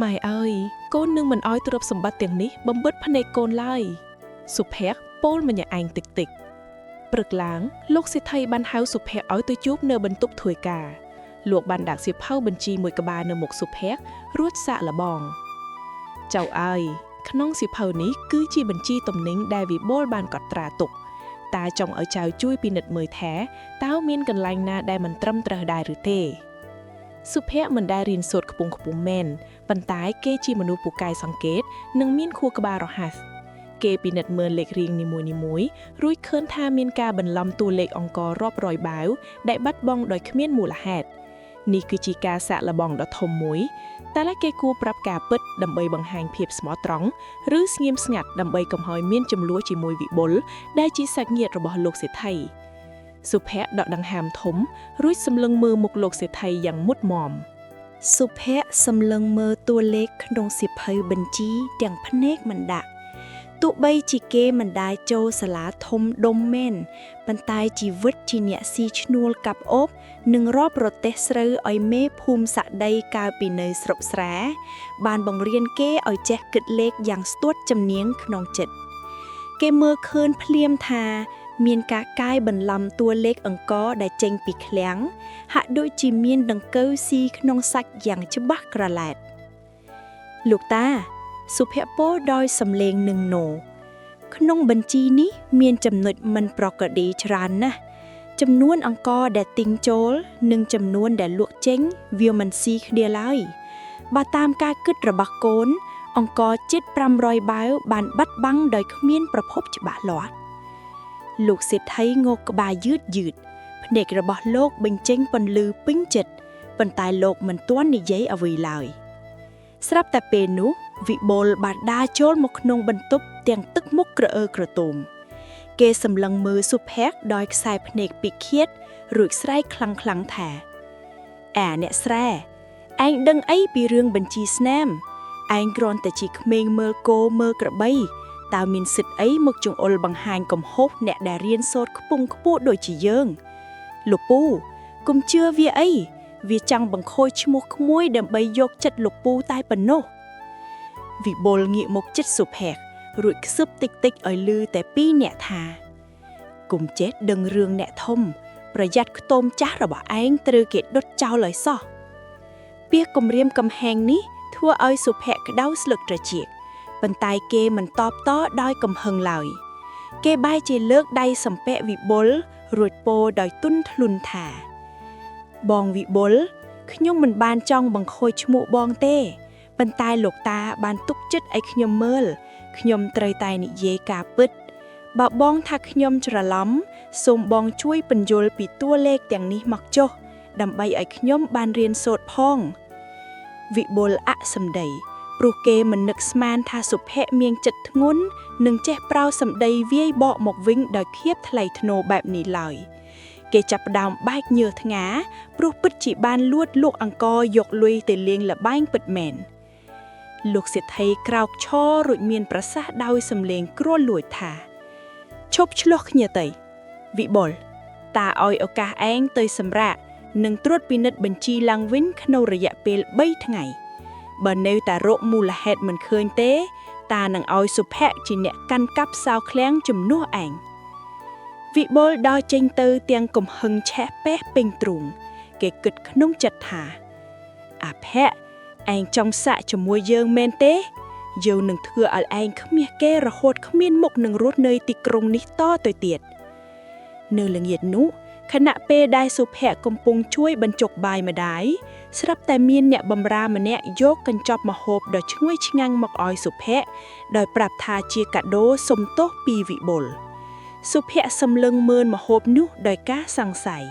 ម៉ែអើយកូននឹងមិនអោយទ្រព្យសម្បត្តិទាំងនេះបំបិតភ្នែកកូនឡើយសុភ័ក្រពោលម្នាក់ឯងតិចព្រឹកឡើងលោកសេដ្ឋីបានហៅសុភ័ក្រឲ្យទៅជួបនៅបន្ទប់ធ្វើការលោកបានដាក់សៀវភៅបញ្ជីមួយក្បាលនៅមុខសុភ័ក្ររួចសាកល្បងចៅអើយក្នុងសៀវភៅនេះគឺជាបញ្ជីទំនិញដែលវិបុលបានកត់ត្រាទុកតាចង់ឲ្យចៅជួយពិនិត្យមើលថាតើមានកន្លែងណាដែលមិនត្រឹមត្រូវដែរឬទេសុភ័ក្រមិនដែលរៀនសូត្រខ្ពង់ខ្ពស់មែនប៉ុន្តែគេជាមនុស្សពូកែសង្កេតនិងមានខួរក្បាលរហ័សគេពិនិត្យមើលលេខរៀងនីមួយៗរួចឃើញថាមានការបន្លំតួលេខអង្គររាប់រយបាវដែលបាត់បង់ដោយគ្មានមូលហេតុនេះគឺជាការសាកល្បងដ៏ធំមួយតែគេគួរប្រាប់ការពិតដើម្បីបង្ហាញភាពស្មោះត្រង់ឬស្ងៀមស្ងាត់ដើម្បីកុំឲ្យមានជម្លោះជាមួយវិបុលដែលជាសាច់ញាតិរបស់លោកសេដ្ឋីសុភ័ក្រដកដង្ហើមធំរួចសម្លឹងមើលមុខលោកសេដ្ឋីយ៉ាងមុតមមសុភ័ក្រសម្លឹងមើលតួលេខក្នុងសៀវភៅបញ្ជីទាំងភ្នែកមិនដាក់ទោះបីជាគេមិនដែលចូលសាលាធំដុំមែនប៉ុន្តែជីវិតជាអ្នកស៊ីឈ្នួលកាប់អូបនិងរាប់រទេះស្រូវឲ្យមេភូមិសក្តីកាលពីនៅស្រុកស្រែបានបង្រៀនគេឲ្យចេះគិតលេខយ៉ាងស្ទាត់ជំនាញក្នុងចិត្តគេមើលឃើញភ្លាមថាមានការកាយបន្លំតួលេខអង្គរដែលចេញពីឃ្លាំងហាក់ដូចជាមានដង្កូវស៊ីក្នុងសាច់យ៉ាងច្បាស់ក្រឡែតលោកតាសុភ័ក្រពោលដោយសំឡេងនឹងណូក្នុងបញ្ជីនេះមានចំណុចមិនប្រក្រតីច្រើនណាស់ចំនួនអង្គរដែលទិញចូលនិងចំនួនដែលលក់ចេញវាមិនស៊ីគ្នាឡើយបើតាមការគិតរបស់កូនអង្គរជិត500បាវបានបាត់បង់ដោយគ្មានប្រភពច្បាស់លាស់លោកសេដ្ឋីងក់ក្បាលយឺតភ្នែករបស់លោកបញ្ចេញពន្លឺពេញចិត្តប៉ុន្តែលោកមិនទាន់និយាយអ្វីឡើយស្រាប់តែពេលនោះវិបុលបានដើរចូលមកក្នុងបន្ទប់ទាំងទឹកមុខក្រអឺក្រទមគេសម្លឹងមើលសុភ័ក្រដោយខ្សែភ្នែកពិឃាតរួចស្រែកខ្លាំងថាអ្នកស្រែឯងដឹងអីពីរឿងបញ្ជីស្នាមឯងគ្រាន់តែជាក្មេងមើលគោមើលក្របីតើមានសិទ្ធិអីមកចង្អុលបង្ហាញកំហុសអ្នកដែលរៀនសូត្រខ្ពង់ខ្ពស់ដូចជាយើងលោកពូកុំជឿវាអីវាចង់បង្ខូចឈ្មោះក្មួយដើម្បីយកចិត្តលោកពូតែប៉ុណ្ណោះវិបុលងាកមកចិត្តសុភ័ក្ររួចខ្សឹបតិចឲ្យលឺតែពីរអ្នកថាកុំចេះដឹងរឿងអ្នកធំប្រយ័ត្នខ្ទមចាស់របស់ឯងត្រូវគេដុតចោលឲ្យសោះពាក្យគំរាមកំហែងនេះធ្វើឲ្យសុភ័ក្រក្តៅស្លឹកត្រចៀកប៉ុន្តែគេមិនតបតដោយកំហឹងឡើយ គេបាយជាលើកដៃសំពាក់វិបុលរួចពោដោយទុនធ្លុនថាបងវិបុលខ្ញុំមិនបានចង់បង្ខូចឈ្មោះបងទេប៉ុន្តែលោកតាបានទុកចិត្តឲ្យខ្ញុំមើលខ្ញុំត្រូវតែនិយាយការពិតបើបងថាខ្ញុំច្រឡំសូមបងជួយពន្យល់ពីតួលេខទាំងនេះមកចុះដើម្បីឲ្យខ្ញុំបានរៀនសូត្រផងវិបុលអសម្ដីព្រោះគេមិននឹកស្មានថាសុភ័ក្រមានចិត្តធ្ងន់និងចេះប្រោសសម្ដីវាយបកមកវិញដោយភាពថ្លៃថ្នូរបែបនេះឡើយគេចាប់ផ្ដើមបែកញើសថ្ងាព្រោះពិតជាបានលួចលោកអង្គរយកលុយទៅលេងល្បែងពិតមែនលោកសេដ្ឋីក្រោកឈររួចមានប្រសាសន៍ដោយសំឡេងគ្រោះលួចថាឈប់ឆ្លោះគ្នាទៅវិបុលតាឲ្យឱកាសឯងទៅសម្រាកនិងត្រួតពិនិត្យបញ្ជីឡើងវិញក្នុងរយៈពេល3ថ្ងៃបើនៅតែរកមូលហេតុមិនឃើញទេតានឹងឲ្យសុភ័ក្រជាអ្នកកាន់កាប់សោឃ្លាំងជំនួសឯងវិបុលដល់ចេញទៅទាំងកំហឹងឆេះពេះពេញទ្រូងគេគិតក្នុងចិត្តថាអាភ័ក្រឯងចង់សាក់ជាមួយយើងមែនទេយើងនឹងធ្វើឲ្យឯងគ្មាសគេរហូតគ្មានមុខនឹងរស់នៅទីក្រុងនេះតទៅទៀតនៅល្ងាចនោះខណៈពេលដែលសុភ័ក្រកំពុងជួយបញ្ចុកបាយម្ដាយស្រាប់តែមានអ្នកបម្រើម្នាក់យកកញ្ចប់ម្ហូបដ៏ឈ្ងុយឆ្ងាញ់មកឲ្យសុភ័ក្រដោយប្រាប់ថាជាកាដូសុំទោសពីវិបុលសុភ័ក្រសម្លឹងមើលម្ហូបនោះដោយការសង្ស័យ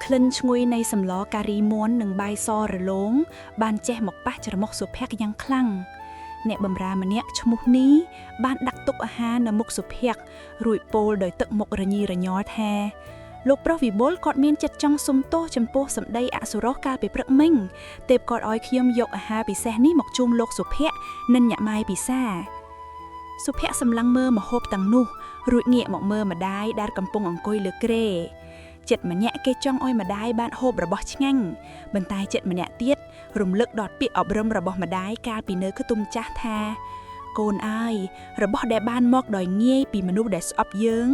ក្លិនឈ្ងុយនៃសម្លការីមាន់និងបាយសរលោងបានចេះមកប៉ះច្រមុះសុភ័ក្រយ៉ាងខ្លាំងអ្នកបម្រើម្នាក់ឈ្មោះនេះបានដាក់ទុកអាហារនៅមុខសុភ័ក្ររួចពោលដោយទឹកមុខរញីរញ័រថាលោកប្រុសវិបុលគាត់មានចិត្តចង់សុំទោសចំពោះសម្ដីអសុរោះកាលពីព្រឹកមិញទើបគាត់ឲ្យខ្ញុំយកអាហារពិសេសនេះមកជូនលោកសុភ័ក្រនិងញាក់ម៉ាយពិសាសុភ័ក្រសម្លឹងមើលម្ហូបទាំងនោះរួចងាកមកមើលម្ដាយដែលកំពុងអង្គុយលើគ្រែចិត្តម្នាក់គេចង់ឲ្យម្ដាយបានហូបរបស់ឆ្ងាញ់ប៉ុន្តែចិត្តម្នាក់ទៀតរំលឹកដល់ពាក្យអប់រំរបស់ម្ដាយកាលពីនៅខ្ទមចាស់ថាកូនអើយរបស់ដែលបានមកដោយងាយពីមនុស្សដែលស្អប់យើង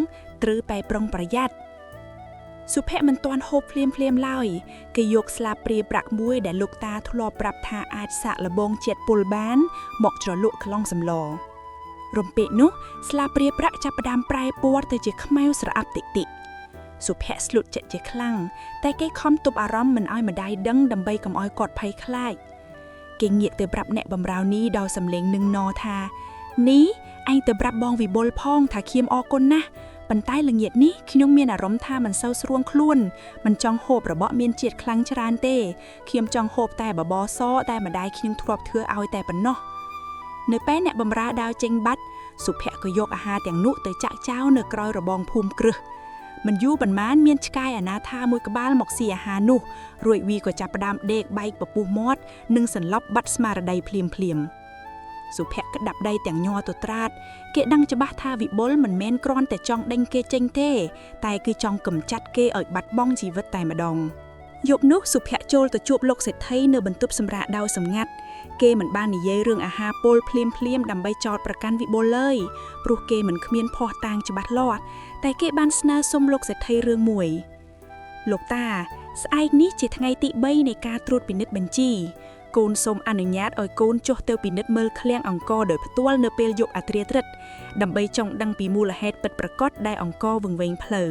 ត្រូវតែប្រុងប្រយ័ត្នសុភ័ក្រមិនទាន់ហូបភ្លាមឡើយគេយកស្លាបព្រាប្រាក់មួយដែលលោកតាធ្លាប់ប្រាប់ថាអាចសាក់លបងជាតិពុលបានមកជ្រលក់ខ្លងសម្លរំពេចនោះស្លាបព្រាប្រាក់ចាប់ផ្ដើមប្រែពណ៌ទៅជាខ្មៅស្រអាប់តិចៗសុភ័ក្រស្លុតចិត្តជាខ្លាំងតែគេខំទប់អារម្មណ៍មិនឲ្យម្ដាយដឹងដើម្បីកុំឲ្យគាត់ភ័យខ្លាចគេងាកទៅប្រាប់អ្នកបម្រើនេះដោយសំឡេងនឹងណថានេះឯងទៅប្រាប់បងវិបុលផងថាខ្ញុំអរគុណណាស់ប៉ុន្តែល្ងាចនេះខ្ញុំមានអារម្មណ៍ថាមិនសូវស្រួលខ្លួនមិនចង់ហូបរបស់មានជាតិខ្លាំងច្រើនទេខ្ញុំចង់ហូបតែបបរសតែម្ដាយខ្ញុំធ្លាប់ធ្វើឲ្យតែប៉ុណ្ណោះនៅពេលអ្នកបម្រើដើរចេញបាត់សុភ័ក្រក៏យកអាហារទាំងនោះទៅចាក់ចោលនៅក្រោយរបងភូមិគ្រឹះមិនយូរប៉ុន្មានមានឆ្កែអនាថាមួយក្បាលមកស៊ីអាហារនោះរួចវាក៏ចាប់ផ្ដើមដេកបែកពពុះមាត់និងសន្លប់បាត់ស្មារតីភ្លាមសុភ័ក្រក្តាប់ដៃទាំងញ័រទៅត្រាតគេដឹងច្បាស់ថាវិបុលមិនមែនគ្រាន់តែចង់ដេញគេចេញទេតែគឺចង់កំចាត់គេឲ្យបាត់បង់ជីវិតតែម្ដងយប់នោះសុភ័ក្រចូលទៅជួបលោកសេដ្ឋីនៅបន្ទប់សម្រាកដោយសម្ងាត់គេមិនបាននិយាយរឿងអាហារពុលភ្លាមដើម្បីចោទប្រកាន់វិបុលឡើយព្រោះគេមិនគ្មានភ័ស្តុតាងច្បាស់លាស់តែគេបានស្នើសុំលោកសេដ្ឋីរឿងមួយលោកតាស្អែកនេះជាថ្ងៃទី3នៃការត្រួតពិនិត្យបញ្ជីកូនសូមអនុញ្ញាតឲ្យកូនចុះទៅពិនិត្យមើលឃ្លាំងអង្គរដោយផ្ទាល់នៅពេលយប់អាធ្រាត្រឹកដើម្បីចង់ដឹងពីមូលហេតុពិតប្រាកដដែលអង្គរវង្វេងផ្លូវ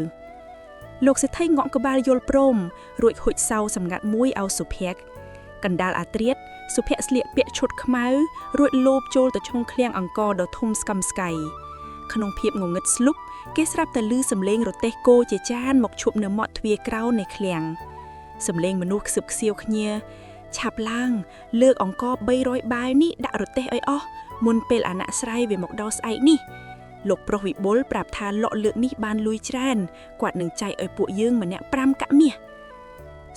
លោកសេដ្ឋីងក់ក្បាលយល់ព្រមរួចហុចសោសម្ងាត់មួយឲ្យសុភ័ក្រកណ្ដាលអាធ្រាត្រសុភ័ក្រស្លៀកពាក់ឈុតខ្មៅរួចលោបចូលទៅក្នុងឃ្លាំងអង្គរដ៏ធំស្កឹមស្កៃក្នុងភាពងងឹតស្លុបគេស្រាប់តែឮសំឡេងរទេះគោជាចានមកឈប់នៅមាត់ទ្វារក្រោមនៃឃ្លាំងសំឡេងមនុស្សខ្សឹបខ្សៀវគ្នាឆាប់ឡើងលើកអង្គរ300បាយនេះដាក់រទេះឲ្យអស់មុនពេលអាណស្រ័យវាមកដល់ស្អែកនេះលោកប្រុសវិបុលប្រាប់ថាលក់លើកនេះបានលុយច្រើនគាត់នឹងចែកឲ្យពួកយើងម្នាក់5កាក់មាស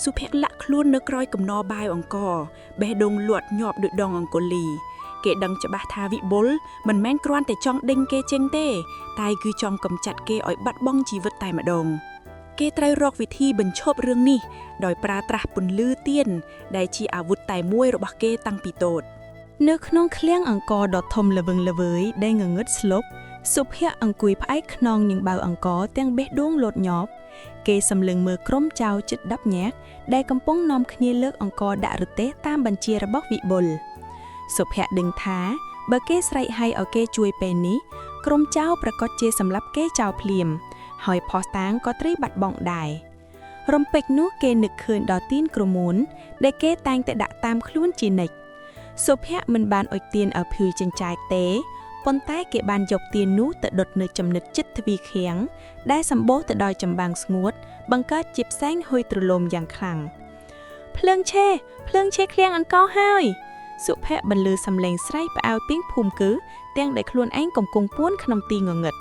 សុភ័ក្រលាក់ខ្លួននៅក្រោយកំណរបាយអង្គរបេះដូងលួតញាប់ដូចដងអង្គុលីគេដឹងច្បាស់ថាវិបុលមិនមែនគ្រាន់តែចង់ដេញគេចេញទេតែគឺចង់កំចាត់គេឲ្យបាត់បង់ជីវិតតែម្ដងគេត្រូវរកវិធីបញ្ឈប់រឿងនេះដោយប្រើប្រាស់ពន្លឺទៀនដែលជាអាវុធតែមួយរបស់គេតាំងពីតូចនៅក្នុងឃ្លាំងអង្គរដ៏ធំល្វឹងល្វើយដែលងងឹតស្លុបសុភ័ក្រអង្គុយផ្អែកខ្នងនឹងបាវអង្គរទាំងបេះដូងលោតញាប់គេសម្លឹងមើលក្រុមចៅជិត10នាក់ដែលកំពុងនាំគ្នាលើកអង្គរដាក់រទេះតាមបញ្ជារបស់វិបុលសុភ័ក្រដឹងថាបើគេស្រែកហៅឲ្យគេជួយពេលនេះ ក្រុមចៅប្រកាសជាសម្រាប់គេចៅភ្លាមហើយផោះតាងក៏ត្រីបាត់បង់ដែររំពេចនោះគេនឹកឃើញដល់ទៀនក្រមួនដែលគេតែងតែដាក់តាមខ្លួនជានិច្ចសុភ័ក្រមិនបានអុជទៀនឲ្យភឿចិញ្ចាយទេប៉ុន្តែគេបានយកទៀននោះទៅដុតនៅចំណិតចិត្តទ្វីឃាំងដែលសម្បូរទៅដោយចម្បាំងស្ងួតបង្កើតជាផ្សែងហុយទ្រលោមយ៉ាងខ្លាំងភ្លើងឆេឃ្លៀងអង្ករហើយសុភ័ក្របន្លឺសំឡេងស្រែកផ្អើលពីងភូមិគឺទាំងដែលខ្លួនឯងកំពុងពួនក្នុងទីងងឹត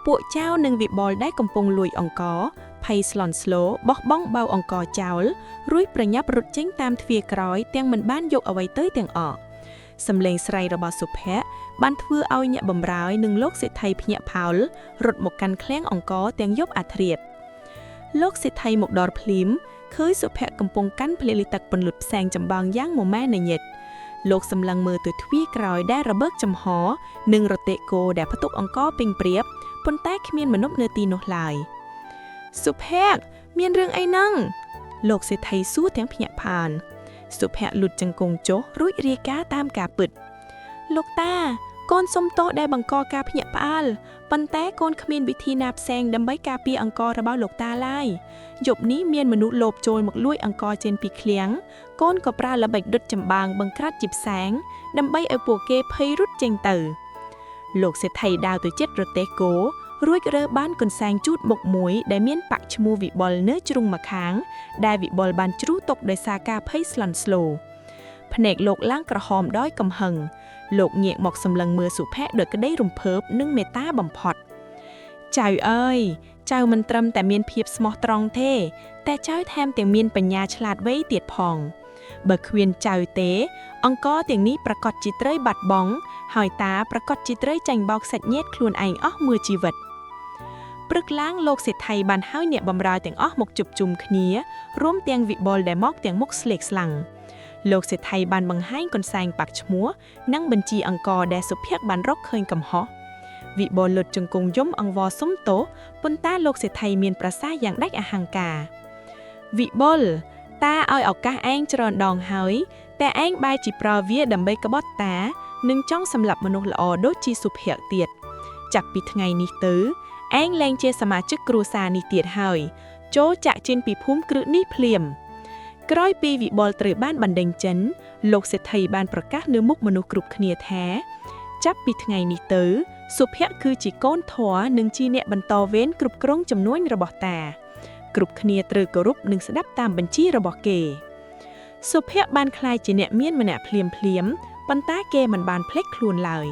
ពួកចៅនិងវិបុលដែលកំពុងលួចអង្ករភ័យស្លន់ស្លោបោះបង់បៅអង្ករចោលរួចប្រញាប់រត់ចេញតាមទ្វារក្រោយទាំងមិនបានយកអ្វីទៅទាំងអស់សំឡេងស្រែករបស់សុភ័ក្របានធ្វើឲ្យអ្នកបម្រើនិងលោកសេដ្ឋីភ្ញាក់ផោលរត់មកកាន់ឃ្លាំងអង្ករទាំងយប់អាធ្រាត្រលោកសេដ្ឋីមកដល់ភ្លាមឃើញសុភ័ក្រកំពុងកាន់ភ្លៀលីទឹកពន្លត់ផ្សែងចម្បាំងយ៉ាងមម៉ែនញឹកលោកសម្លឹងមើលទៅទ្វារក្រោយដែលរបើកចំហនិងរទេះគោដែលផ្ទុកអង្ករពេញព្រាបប៉ុន្តែគ្មានមនុស្សនៅទីនោះឡើយសុភ័ក្រមានរឿងអីហ្នឹងលោកសេដ្ឋីសួរទាំងភ្ញាក់ផានសុភ័ក្រលូតជង្គង់ចុះរួចរាយការណ៍តាមការពិតលោកតាកូនសុំទោសដែលបង្កការភ្ញាក់ផ្អើលប៉ុន្តែកូនគ្មានវិធីណាផ្សេងដើម្បីការពារអង្កររបស់លោកតាឡើយយប់នេះមានមនុស្សលបចូលមកលួចអង្ករចេញពីឃ្លាំងកូនក៏ប្រើល្បិចដុតចម្បាំងបង្ក្រាត់ជាផ្សែងដើម្បីឲ្យពួកគេភ័យរត់ចេញទៅលោកសេដ្ឋីដើរទៅជិតរទេះគោរួចរើបានកន្សែងជូតមុខមួយដែលមានប៉ាក់ឈ្មោះវិបុលនៅជ្រុងម្ខាងដែលវិបុលបានជ្រុះទុកដោយសារការភ័យស្លន់ស្លោភ្នែកលោកឡើងក្រហមដោយកំហឹងលោកងាកមកសម្លឹងមើលសុភ័ក្រដោយក្តីរំភើបនិងមេត្តាបំផុតចៅអើយចៅមិនត្រឹមតែមានភាពស្មោះត្រង់ទេតែចៅថែមទាំងមានបញ្ញាឆ្លាតវៃទៀតផងបើគ្មានចៅទេអង្ករទាំងនេះប្រកាសជាត្រូវបាត់បង់ហើយតាប្រកាសជាត្រូវចាញ់បោកសាច់ញាតិខ្លួនឯងអស់មួយជីវិតព្រឹកឡើងលោកសេដ្ឋីបានហៅអ្នកបម្រើទាំងអស់មកជួបជុំគ្នារួមទាំងវិបុលដែលមកទាំងមុខស្លេកស្លាំងលោកសេដ្ឋីបានបង្ហាញកន្សែងប៉ាក់ឈ្មោះនិងបញ្ជីអង្ករដែលសុភ័ក្របានរកឃើញកំហុសវិបុលលុតជង្គង់យំអង្វរសុំទោសប៉ុន្តែលោកសេដ្ឋីមានប្រសាសន៍យ៉ាងដាច់អហង្ការវិបុលតាឲ្យឱកាសឯងច្រើនដងហើយតែឯងបែរជាប្រើវាដើម្បីក្បត់តានិងចង់សម្លាប់មនុស្សល្អដូចជាសុភ័ក្រទៀតចាប់ពីថ្ងៃនេះទៅឯងលែងជាសមាជិកគ្រួសារនេះទៀតហើយចូលចាក់ចេញពីភូមិគ្រឹះនេះភ្លាមក្រោយពីវិបុលត្រូវបានបណ្ដេញចិនលោកសេដ្ឋីបានប្រកាសនៅមុខមនុស្សគ្រប់គ្នាថាចាប់ពីថ្ងៃនេះទៅសុភ័ក្រគឺជាកូនធម៌និងជាអ្នកបន្តវេនគ្រប់គ្រងចំនួនរបស់តាគ្រប់គ្នាត្រូវគោរពនិងស្ដាប់តាមបញ្ជារបស់គេសុភ័ក្របានក្លាយជាអ្នកមានម្នាក់ភ្លាមប៉ុន្តែគេមិនបានភ្លេចខ្លួនឡើយ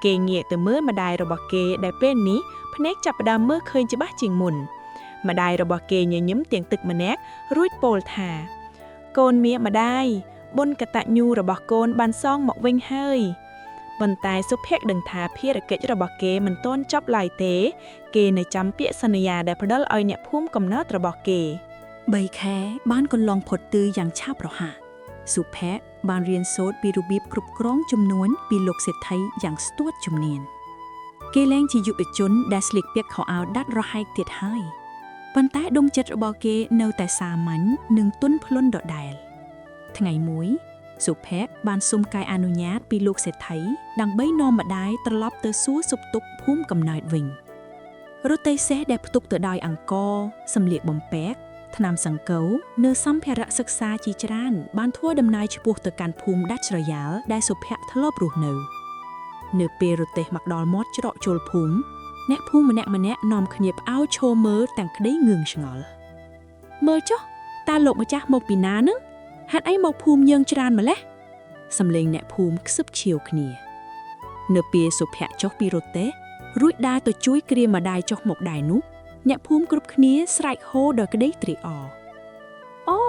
គេងាកទៅមើលម្ដាយរបស់គេដែលពេលនេះភ្នែកចាប់ផ្ដើមមើលឃើញច្បាស់ជាងមុនម្ដាយរបស់គេញញឹមទាំងទឹកម្នាក់រួចពោលថាកូនមាម្ដាយបុណ្យកតញ្ញូរបស់កូនបានសងមកវិញហើយប៉ុន្តែសុភ័ក្រដឹងថាភារកិច្ចរបស់គេមិនទាន់ចប់ឡើយទេគេនៅចាំពាក្យសន្យាដែលផ្ដល់ឲ្យអ្នកភូមិកំណើតរបស់គេ3ខែបានកន្លងផុតទៅយ៉ាងឆាប់រហ័សសុភ័ក្របានរៀនសូត្រពីរបៀបគ្រប់គ្រងចំនួនពីលោកសេដ្ឋីយ៉ាងស្ទាត់ជំនាញគេលែងជាយុវជនដែលស្លៀកពាក់ខោអាវដាច់រហែកទៀតហើយប៉ុន្តែដុំចិត្តរបស់គេនៅតែសាមញ្ញនិងទន់ភ្លន់ដដែលថ្ងៃមួយសុភ័ក្របានសុំកាយអនុញ្ញាតពីលោកសេដ្ឋីដើម្បីនាំម្ដាយត្រឡប់ទៅសួរសុខទុក្ខភូមិកំណើតវិញរទេះសេះដែលផ្ទុកទៅដោយអង្ករសម្លៀកបំពាក់ថ្នាំសង្កូវនៅសម្ភារៈសិក្សាជាច្រើនបានធ្វើដំណើរឆ្ពោះទៅកាន់ភូមិដាច់ស្រយាលដែលសុភ័ក្រធ្លាប់រស់នៅពេលរទេះមកដល់មាត់ច្រកចូលភូមិអ្នកភូមិម្នាក់នាំគ្នាផ្អើលឈរមើលទាំងក្តីងឿងឆ្ងល់មើលចុះតើលោកម្ចាស់មកពីណានឹងហេតុអីមកភូមិយើងច្រើនម្ល៉េះសំឡេងអ្នកភូមិខ្សឹបឈៀវគ្នានៅពេលសុភ័ក្រចុះពីរទេះរួចដើរទៅជួយគ្រាម្ដាយចុះមកដែរនោះអ្នកភូមិគ្រប់គ្នាស្រែកហូដោយក្តីត្រេកអរអូ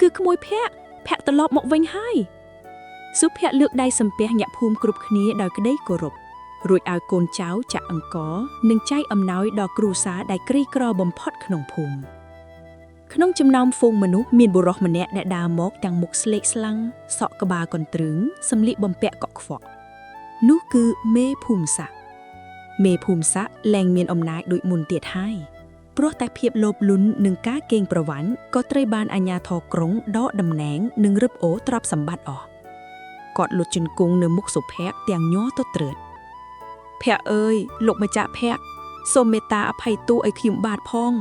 គឺក្មួយភ័ក្រត្រឡប់មកវិញហើយសុភ័ក្រលើកដៃសំពះអ្នកភូមិគ្រប់គ្នាដោយក្តីគោរពរួចឲ្យកូនចៅចាក់អង្ករនិងចែកអំណោយដល់គ្រួសារដែលក្រីក្របំផុតក្នុងភូមិក្នុងចំណោមហ្វូងមនុស្សមានបុរសម្នាក់ដែលដើរមកទាំងមុខស្លេកស្លាំងសក់ក្បាលកន្ទ្រឹងសម្លៀកបំពាក់កក់ខ្វក់នោះគឺមេភូមិស័ក្តិមេភូមិស័ក្តិលែងមានអំណាចដូចមុនទៀតហើយព្រោះតែភាពលោភលន់និងការកេងប្រវ័ញ្ចក៏ត្រូវបានអាជ្ញាធរក្រុងដកតំណែងនិងរឹបអូសទ្រព្យសម្បត្តិអស់គាត់លុតជង្គង់នៅមុខសុភ័ក្រទាំងញ័រទៅត្រើត ភ័ក្រអើយលោកម្ចាស់ភ័ក្រសូមមេត្តាអភ័យទោសឲ្យខ្ញុំបាទផង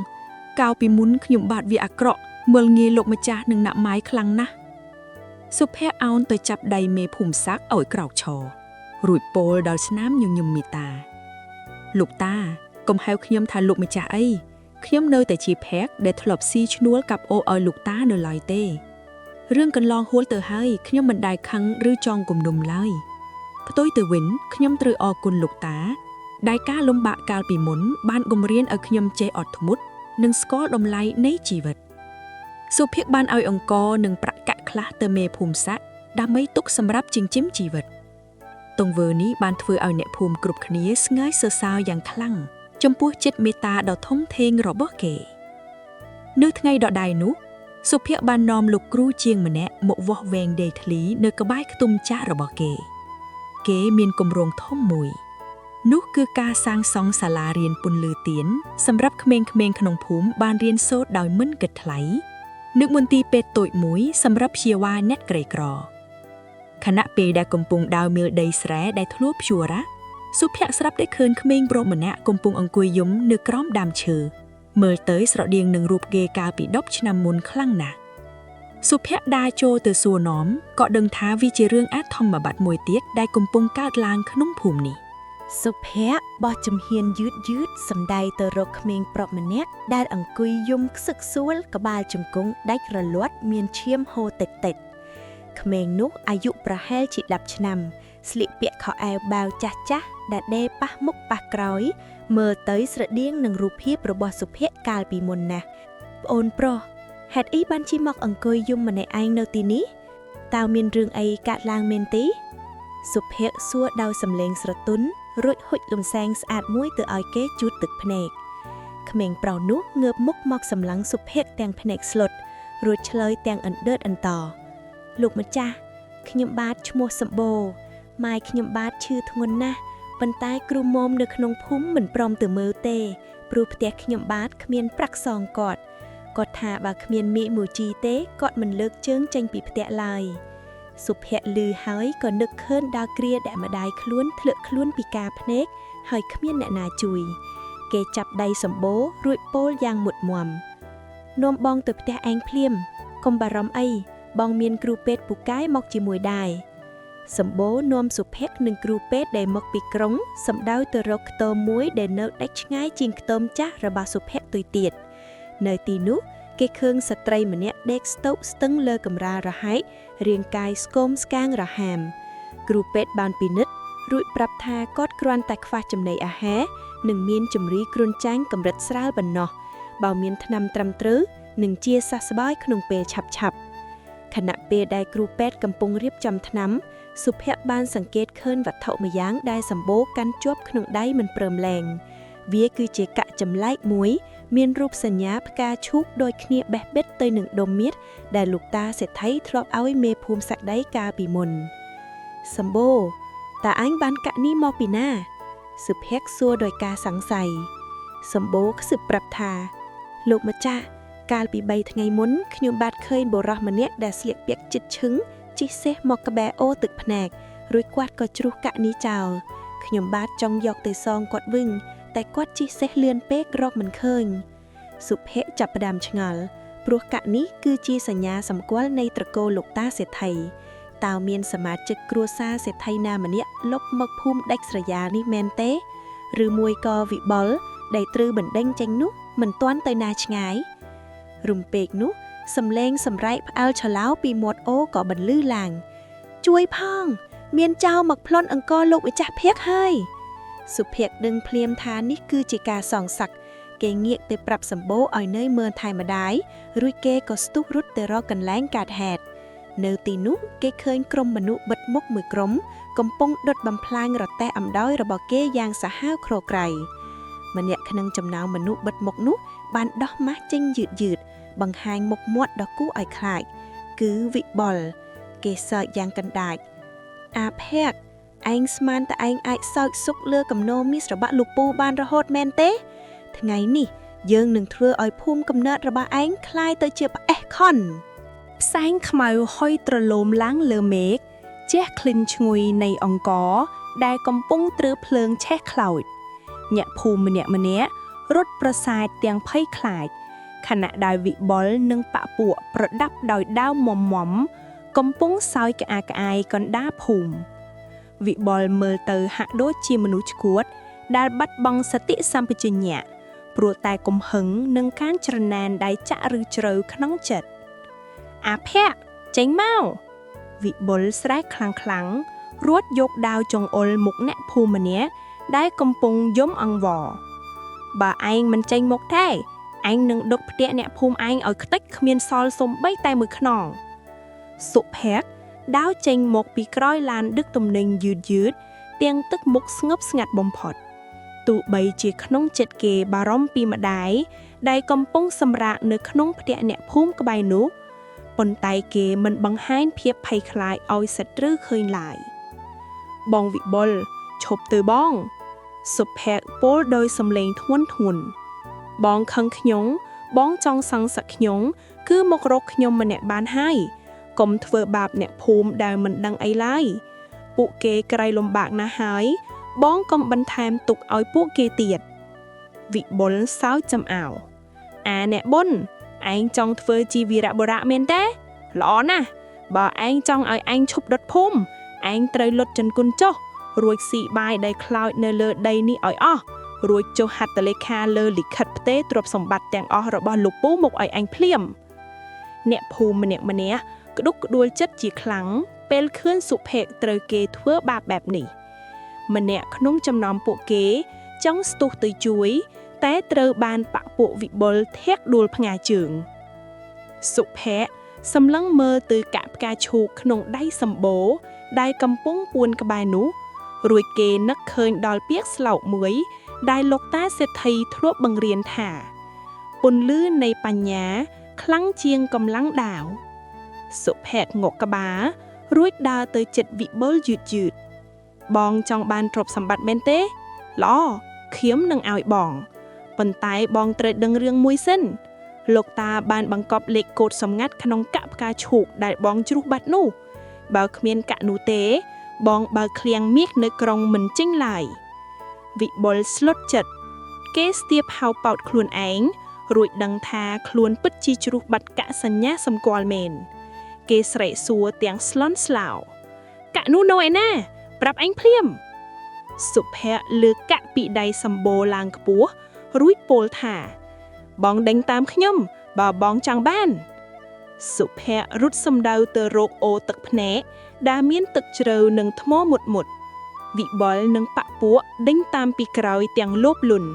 កាលពីមុនខ្ញុំបាទវាអាក្រក់មើលងាយលោកម្ចាស់នឹងណាក់ម៉ាយខ្លាំងណាស់សុភ័ក្រអោនទៅចាប់ដៃមេភូមិសាក់ឲ្យក្រោកឈររួចពោលដល់ស្នាមញញឹមមេត្តាលោកតាកុំហៅខ្ញុំថាលោកម្ចាស់អីខ្ញុំនៅតែជាភ័ក្រដែលធ្លាប់ស៊ីឈ្នួលកាប់អូឲ្យលោកតានៅឡើយទេរឿងកន្លងហួលទៅហើយខ្ញុំមិនដែលខឹងឬចង់គំនុំឡើយផ្ទុយទៅវិញខ្ញុំត្រូវអរគុណលោកតាដែលការលំបាកកាលពីមុនបានបង្រៀនឲ្យខ្ញុំចេះអត់ធ្មត់និងស្គាល់តម្លៃនៃជីវិតសុភ័ក្របានឲ្យអង្គនិងប្រាក់កាក់ខ្លះទៅមេភូមិសាក់ដើម្បីទុកសម្រាប់ចិញ្ចឹមជីវិតទង្វើនេះបានធ្វើឲ្យអ្នកភូមិគ្រប់គ្នាស្ងើយសរសើរយ៉ាងខ្លាំងចំពោះចិត្តមេត្តាដ៏ធំធេងរបស់គេនៅថ្ងៃដដែលនោះសុភ័ក្របាននាំលោកគ្រូជាងម្នាក់មកវាស់វែងដេកធ្លីនៅក្បែរខ្ទមចាក់របស់គេមានគម្រោងធំមួយនោះគឺការសាងសង់សាលារៀនពន្លឺទៀនសម្រាប់ក្មេងៗក្នុងភូមិបានរៀនសូត្រដោយមិនគិតថ្លៃនិងមន្ទីរពេទ្យតូចមួយសម្រាប់ព្យាបាលអ្នកក្រីក្រខណៈពេលដែលកំពុងដើរមើលដីស្រែដែលធ្លាប់ភ្ជួររ៉ាសុភ័ក្រស្រាប់តែឃើញក្មេងប្រុសម្នាក់កំពុងអង្គុយយំនៅក្រោមដើមឈើមើលទៅស្រដៀងនឹងរូបគេកាលពី10ឆ្នាំមុនខ្លាំងណាស់សុភ័ក្រដើរចូលទៅសួរនាំក៏ដឹងថាវាជារឿងអាថមបាតុមួយទៀតដែលកំពុងកើតឡើងក្នុងភូមិនេះសុភ័ក្របោះជំហានយឺតសំដៅទៅរកក្មេងប្រុសម្នាក់ដែលអង្គុយយំខ្សឹកសួលក្បាលជង្គង់ដាច់រលាត់មានឈាមហូរតិចក្មេងនោះអាយុប្រហែលជា10ឆ្នាំស្លៀកពាក់ខោអាវបាវចាស់ដែលដេរប៉ះមុខប៉ះក្រោយមើលទៅស្រដៀងនឹងរូបភាពរបស់សុភ័ក្រកាលពីមុនណាស់ប្អូនប្រុសហេតុអីបានជិះមកអង្គុយយំម្នាក់ឯងនៅទីនេះតើមានរឿងអីកើតឡើងមែនទេសុភ័ក្រសួរដោយសំឡេងស្រទន់រួចហុចលំសែងស្អាតមួយទៅឲ្យគេជូតទឹកភ្នែកក្មេងប្រុសនោះងើបមុខមកសម្លឹងសុភ័ក្រទាំងភ្នែកស្លុតរួចឆ្លើយទាំងអណ្ដើតអន្តលោកម្ចាស់ខ្ញុំបាទឈ្មោះសម្បូរម៉ែខ្ញុំបាទឈឺធ្ងន់ណាស់ប៉ុន្តែគ្រូមុំនៅក្នុងភូមិមិនព្រមទៅមើលទេព្រោះផ្ទះខ្ញុំបាទគ្មានប្រាក់សងគាត់ថាបើគ្មានមីមួយជីទេគាត់មិនលើកជើងចេញពីផ្ទះឡើយសុភ័ក្រឮហើយក៏នឹកឃើញដល់គ្រាដែលម្ដាយខ្លួនធ្លាក់ខ្លួនពីការភ្នែកហើយគ្មានអ្នកណាជួយគេចាប់ដៃសម្បូររួចពោលយ៉ាងមុតមមនាំបងទៅផ្ទះឯងភ្លាមកុំបារម្ភអីបងមានគ្រូពេទ្យពូកែមកជាមួយដែរសម្បូរនាំសុភ័ក្រនិងគ្រូពេទ្យដែលមកពីក្រុងសម្ដៅទៅរកខ្ទមមួយដែលនៅដាច់ឆ្ងាយជាងខ្ទមចាស់របស់សុភ័ក្រទុយទៀតនៅទីនោះគេឃើញស្ត្រីម្នាក់ដេកស្តុកស្ទឹងលើកម្រាលរហែករាងកាយស្គមស្កាងរហាមគ្រូពេទ្យបានពិនិត្យរួចប្រាប់ថាគាត់គ្រាន់តែខ្វះចំណីអាហារនិងមានជំងឺគ្រុនចាញ់កម្រិតស្រាលប៉ុណ្ណោះបើមានថ្នាំត្រឹមត្រូវនឹងជាសះស្បើយក្នុងពេលឆាប់ខណៈពេលដែលគ្រូពេទ្យកំពុងរៀបចំថ្នាំសុភ័ក្របានសង្កេតឃើញវត្ថុម្យ៉ាងដែលសម្បូរកាន់ជាប់ក្នុងដៃមិនព្រមលែងវាគឺជាកាក់ចម្លែកមួយមានរូបសញ្ញាផ្កាឈូកដូចគ្នាបេះបិទទៅនឹងដុំមៀតដែលលោកតាសេដ្ឋីធ្លាប់ឲ្យមេភូមិសាក់ដីកាលពីមុនសម្បូរតើអញបានកាក់នេះមកពីណាសុភ័ក្រសួរដោយការសង្ស័យសម្បូរខ្សឹបប្រាប់ថាលោកម្ចាស់កាលពី3ថ្ងៃមុនខ្ញុំបាទឃើញបុរសម្នាក់ដែលស្លៀកពាក់ជិតឈឹងជិះសេះមកក្បែរអូទឹកភ្នែករួចគាត់ក៏ជ្រុះកាក់នេះចោលខ្ញុំបាទចង់យកទៅសងគាត់វិញតែគាត់ជិះសេះលឿនពេករកមិនឃើញសុភ័ក្រចាប់ផ្ដើមឆ្ងល់ព្រោះកាក់នេះគឺជាសញ្ញាសម្គាល់នៃត្រកូលលោកតាសេដ្ឋីតើមានសមាជិកគ្រួសារសេដ្ឋីណាម្នាក់លុបមកភូមិដាច់ស្រយាលនេះមែនទេឬមួយក៏វិបុលដែលត្រូវបណ្ដេញចេញនោះមិនទាន់ទៅណាឆ្ងាយរំពេកនោះសំឡេងសម្រែកផ្អើលឆឡោពីមាត់អូក៏បន្លឺឡើងជួយផងមានចៅមកប្លន់អង្គលោកម្ចាស់ភ័ក្រហើយសុភ័ក្រដឹងភ្លាមថានេះគឺជាការសងសឹកគេងាកទៅប្រាប់សម្បូរឲ្យនៅមើលថែម្ដាយរួចគេក៏ស្ទុះរត់ទៅរកកន្លែងកើតហេតុនៅទីនោះគេឃើញក្រុមមនុស្សបិទមុខមួយក្រុមកំពុងដុតបំផ្លាញរទេះអំដោយរបស់គេយ៉ាងសាហាវគ្រោក្រៃម្នាក់ក្នុងចំណោមមនុស្សបិទមុខនោះបានដោះម៉ាស់ចេញយឺតបង្ហាញមុខមាត់ដ៏គួរឲ្យខ្លាចគឺវិបុលគេសើចយ៉ាងកណ្ដាច់អាភ័ក្រឯងស្មានតែឯងអាចសោកសុកលើគំនោមនេះស្របាក់លោកពូបានរហូតមែនទេថ្ងៃនេះយើងនឹងធ្វើឲ្យភូមិកំណើតរបស់ឯងคล้ายទៅជាផ្អេសខុនផ្សែងខ្មៅហុយត្រឡោមឡើងលើមេឃជះក្លិនឈ្ងុយនៃអង្ករ ដែលកំពុងត្រើភ្លើងឆេះខ្លោចអ្នកភូមិម្នាក់រត់ប្រសាទទាំងភ័យខ្លាចខណៈដែលវិបុលនិងបពួកប្រដាប់ដោយដាវមុំកំពុងសោយក្អាកក្អាយកណ្ដាលភូមិវិបុលមើលទៅហាក់ដូចជាមនុស្សឆ្កួតដែលបាត់បង់សតិសម្បជញ្ញៈព្រោះតែកំហឹងនឹងការច្រណែនដែលចាក់ឬជ្រៅក្នុងចិត្តអាភ័ក្រចេញមកវិបុលស្រែកខ្លាំងរួចយកដាវចង្អុលមុខអ្នកភូមិម្នាក់ដែលកំពុងយំអង្វរបើឯងមិនចេញមកទេឯងនឹងដុតផ្ទះអ្នកភូមិឯងឲ្យខ្ទេចគ្មានសល់សូម្បីតែមួយខ្នងសុភ័ក្រដាវចេញមកពីក្រោយឡានដឹកទំនិញយឺតទាំងទឹកមុខស្ងប់ស្ងាត់បំផុតទោះបីជាក្នុងចិត្តគេបារម្ភពីម្ដាយដែលកំពុងសម្រាកនៅក្នុងផ្ទះអ្នកភូមិក្បែរនោះប៉ុន្តែគេមិនបង្ហាញភាពភ័យខ្លាចឲ្យសត្រូវឃើញឡើយបងវិបុលឈប់ទៅបងសុភ័ក្រពោលដោយសំឡេងធ្ងន់បងខឹងខ្ញុំបងចង់សង្សឹកខ្ញុំគឺមករកខ្ញុំម្នាក់បានហើយកុំធ្វើបាបអ្នកភូមិដែលមិនដឹងអីឡើយពួកគេក្រៃលំបាកណាស់ហើយបងកុំបន្ថែមទុកឲ្យពួកគេទៀតវិបុលសើចចំអោអាអ្នកបុនឯងចង់ធ្វើជាវីរបុរៈមែនទេល្អណាស់បើឯងចង់ឲ្យឯងឈប់ដុតភូមិឯងត្រូវលុតចន្គុណចុះរួចស៊ីបាយដែលខ្លោចនៅលើដីនេះឲ្យអស់រួចចុះហត្ថលេខាលើលិខិតផ្ទេរទ្រព្យសម្បត្តិទាំងអស់របស់លោកពូមកឲ្យឯងភ្លាមអ្នកភូមិម្នាក់ក្តុកក្តួលចិត្តជាខ្លាំងពេលឃើញសុភ័ក្រត្រូវគេធ្វើបាបបែបនេះម្នាក់ក្នុងចំណោមពួកគេចង់ស្ទុះទៅជួយតែត្រូវបានបពួកវិបុលធាក់ដួលផ្ងាជើងសុភ័ក្រសម្លឹងមើលទៅកាក់ផ្កាឈូកក្នុងដៃសម្បូរដែលកំពុងពួនក្បែរនោះរួចគេនឹកឃើញដល់ពាក្យស្លោកមួយដែលលោកតាសេដ្ឋីធ្លាប់បង្រៀនថាពន្លឺនៃបញ្ញាខ្លាំងជាងកម្លាំងដាវសុភ័ក្รงក់ក្បាលរួចដើរទៅជិតវិបុលយឺតបងចង់បានទ្រព្យសម្បត្តិមែនទេល្អខ្ញុំនឹងឲ្យបងប៉ុន្តែបងត្រូវដឹងរឿងមួយសិនលោកតាបានបង្កប់លេខកូដសម្ងាត់ក្នុងកាក់ផ្កាឈូកដែលបងជ្រុះបាត់នោះបើគ្មានកាក់នោះទេបងបើឃ្លាំងមាសនៅក្រុងមិនចេញឡើយវិបុលស្លុតចិត្តគេស្ទាបហៅប៉ោតខ្លួនឯងរួចដឹងថាខ្លួនពិតជាជ្រុះបាត់កាក់សញ្ញាសម្គាល់មែនគេស្រែកសួរទាំងស្លន់ស្លោកាក់នោះនៅឯណាប្រាប់អញភ្លាមសុភ័ក្រលើកកាក់ពីដៃសម្បូរឡើងខ្ពស់រួចពោលថាបងដេញតាមខ្ញុំបើបងចង់បានសុភ័ក្ររត់សំដៅទៅរកអូរទឹកភ្នែកដែលមានទឹកជ្រៅនិងថ្មមុតវិបុលនិងបពួកដេញតាមពីក្រោយទាំងលោភលន់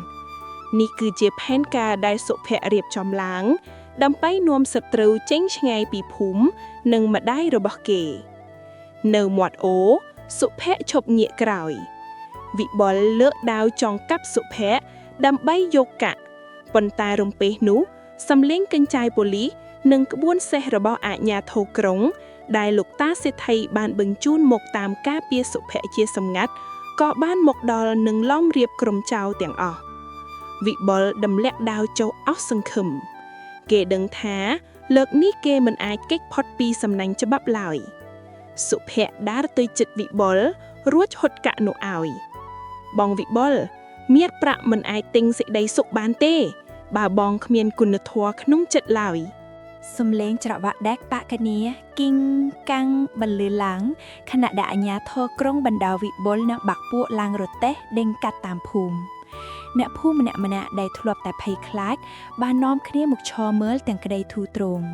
នេះគឺជាផែនការដែលសុភ័ក្ររៀបចំឡើងដើម្បីនាំសត្រូវចេញឆ្ងាយពីភូមិនិងម្ដាយរបស់គេនៅមាត់អូរសុភ័ក្រឈប់ងាកក្រោយវិបុលលើកដាវចង់កាប់សុភ័ក្រដើម្បីយកកាក់ប៉ុន្តែរំពេះនោះសំលេងកញ្ចាយប៉ូលីសនិងក្បួនសេះរបស់អាជ្ញាធរក្រុងដែលលោកតាសេដ្ឋីបានបញ្ជូនមកតាមការពារសុភ័ក្រជាសម្ងាត់ក៏បានមកដល់និងឡោមរៀបក្រុមចៅទាំងអស់វិបុលដំលាក់ដាវចុះអស់សង្ឃឹមគេដឹងថាលើកនេះគេមិនអាចគេចផុតពីសំណាញ់ច្បាប់ឡើយសុភ័ក្រដើរទៅជិតវិបុលរួចហុតកាក់នោះឲ្យបងវិបុលមានប្រាក់មិនអាចទិញសេចក្តីសុខបានទេបើបងគ្មានគុណធម៌ក្នុងចិត្តឡើយសំឡេងច្រវាក់ដែកបកគ្នាគីងកាំងបន្លឺឡើងខណៈដែលអាជ្ញាធរក្រុងបណ្ដោវិបុលនិងបាក់ពួកឡើងរទេះដេញកាត់តាមភូមិអ្នកភូមិម្នាក់ដែលធ្លាប់តែភ័យខ្លាចបាននាំគ្នាមកឈរមើលទាំងក្តីធូរទ្រង់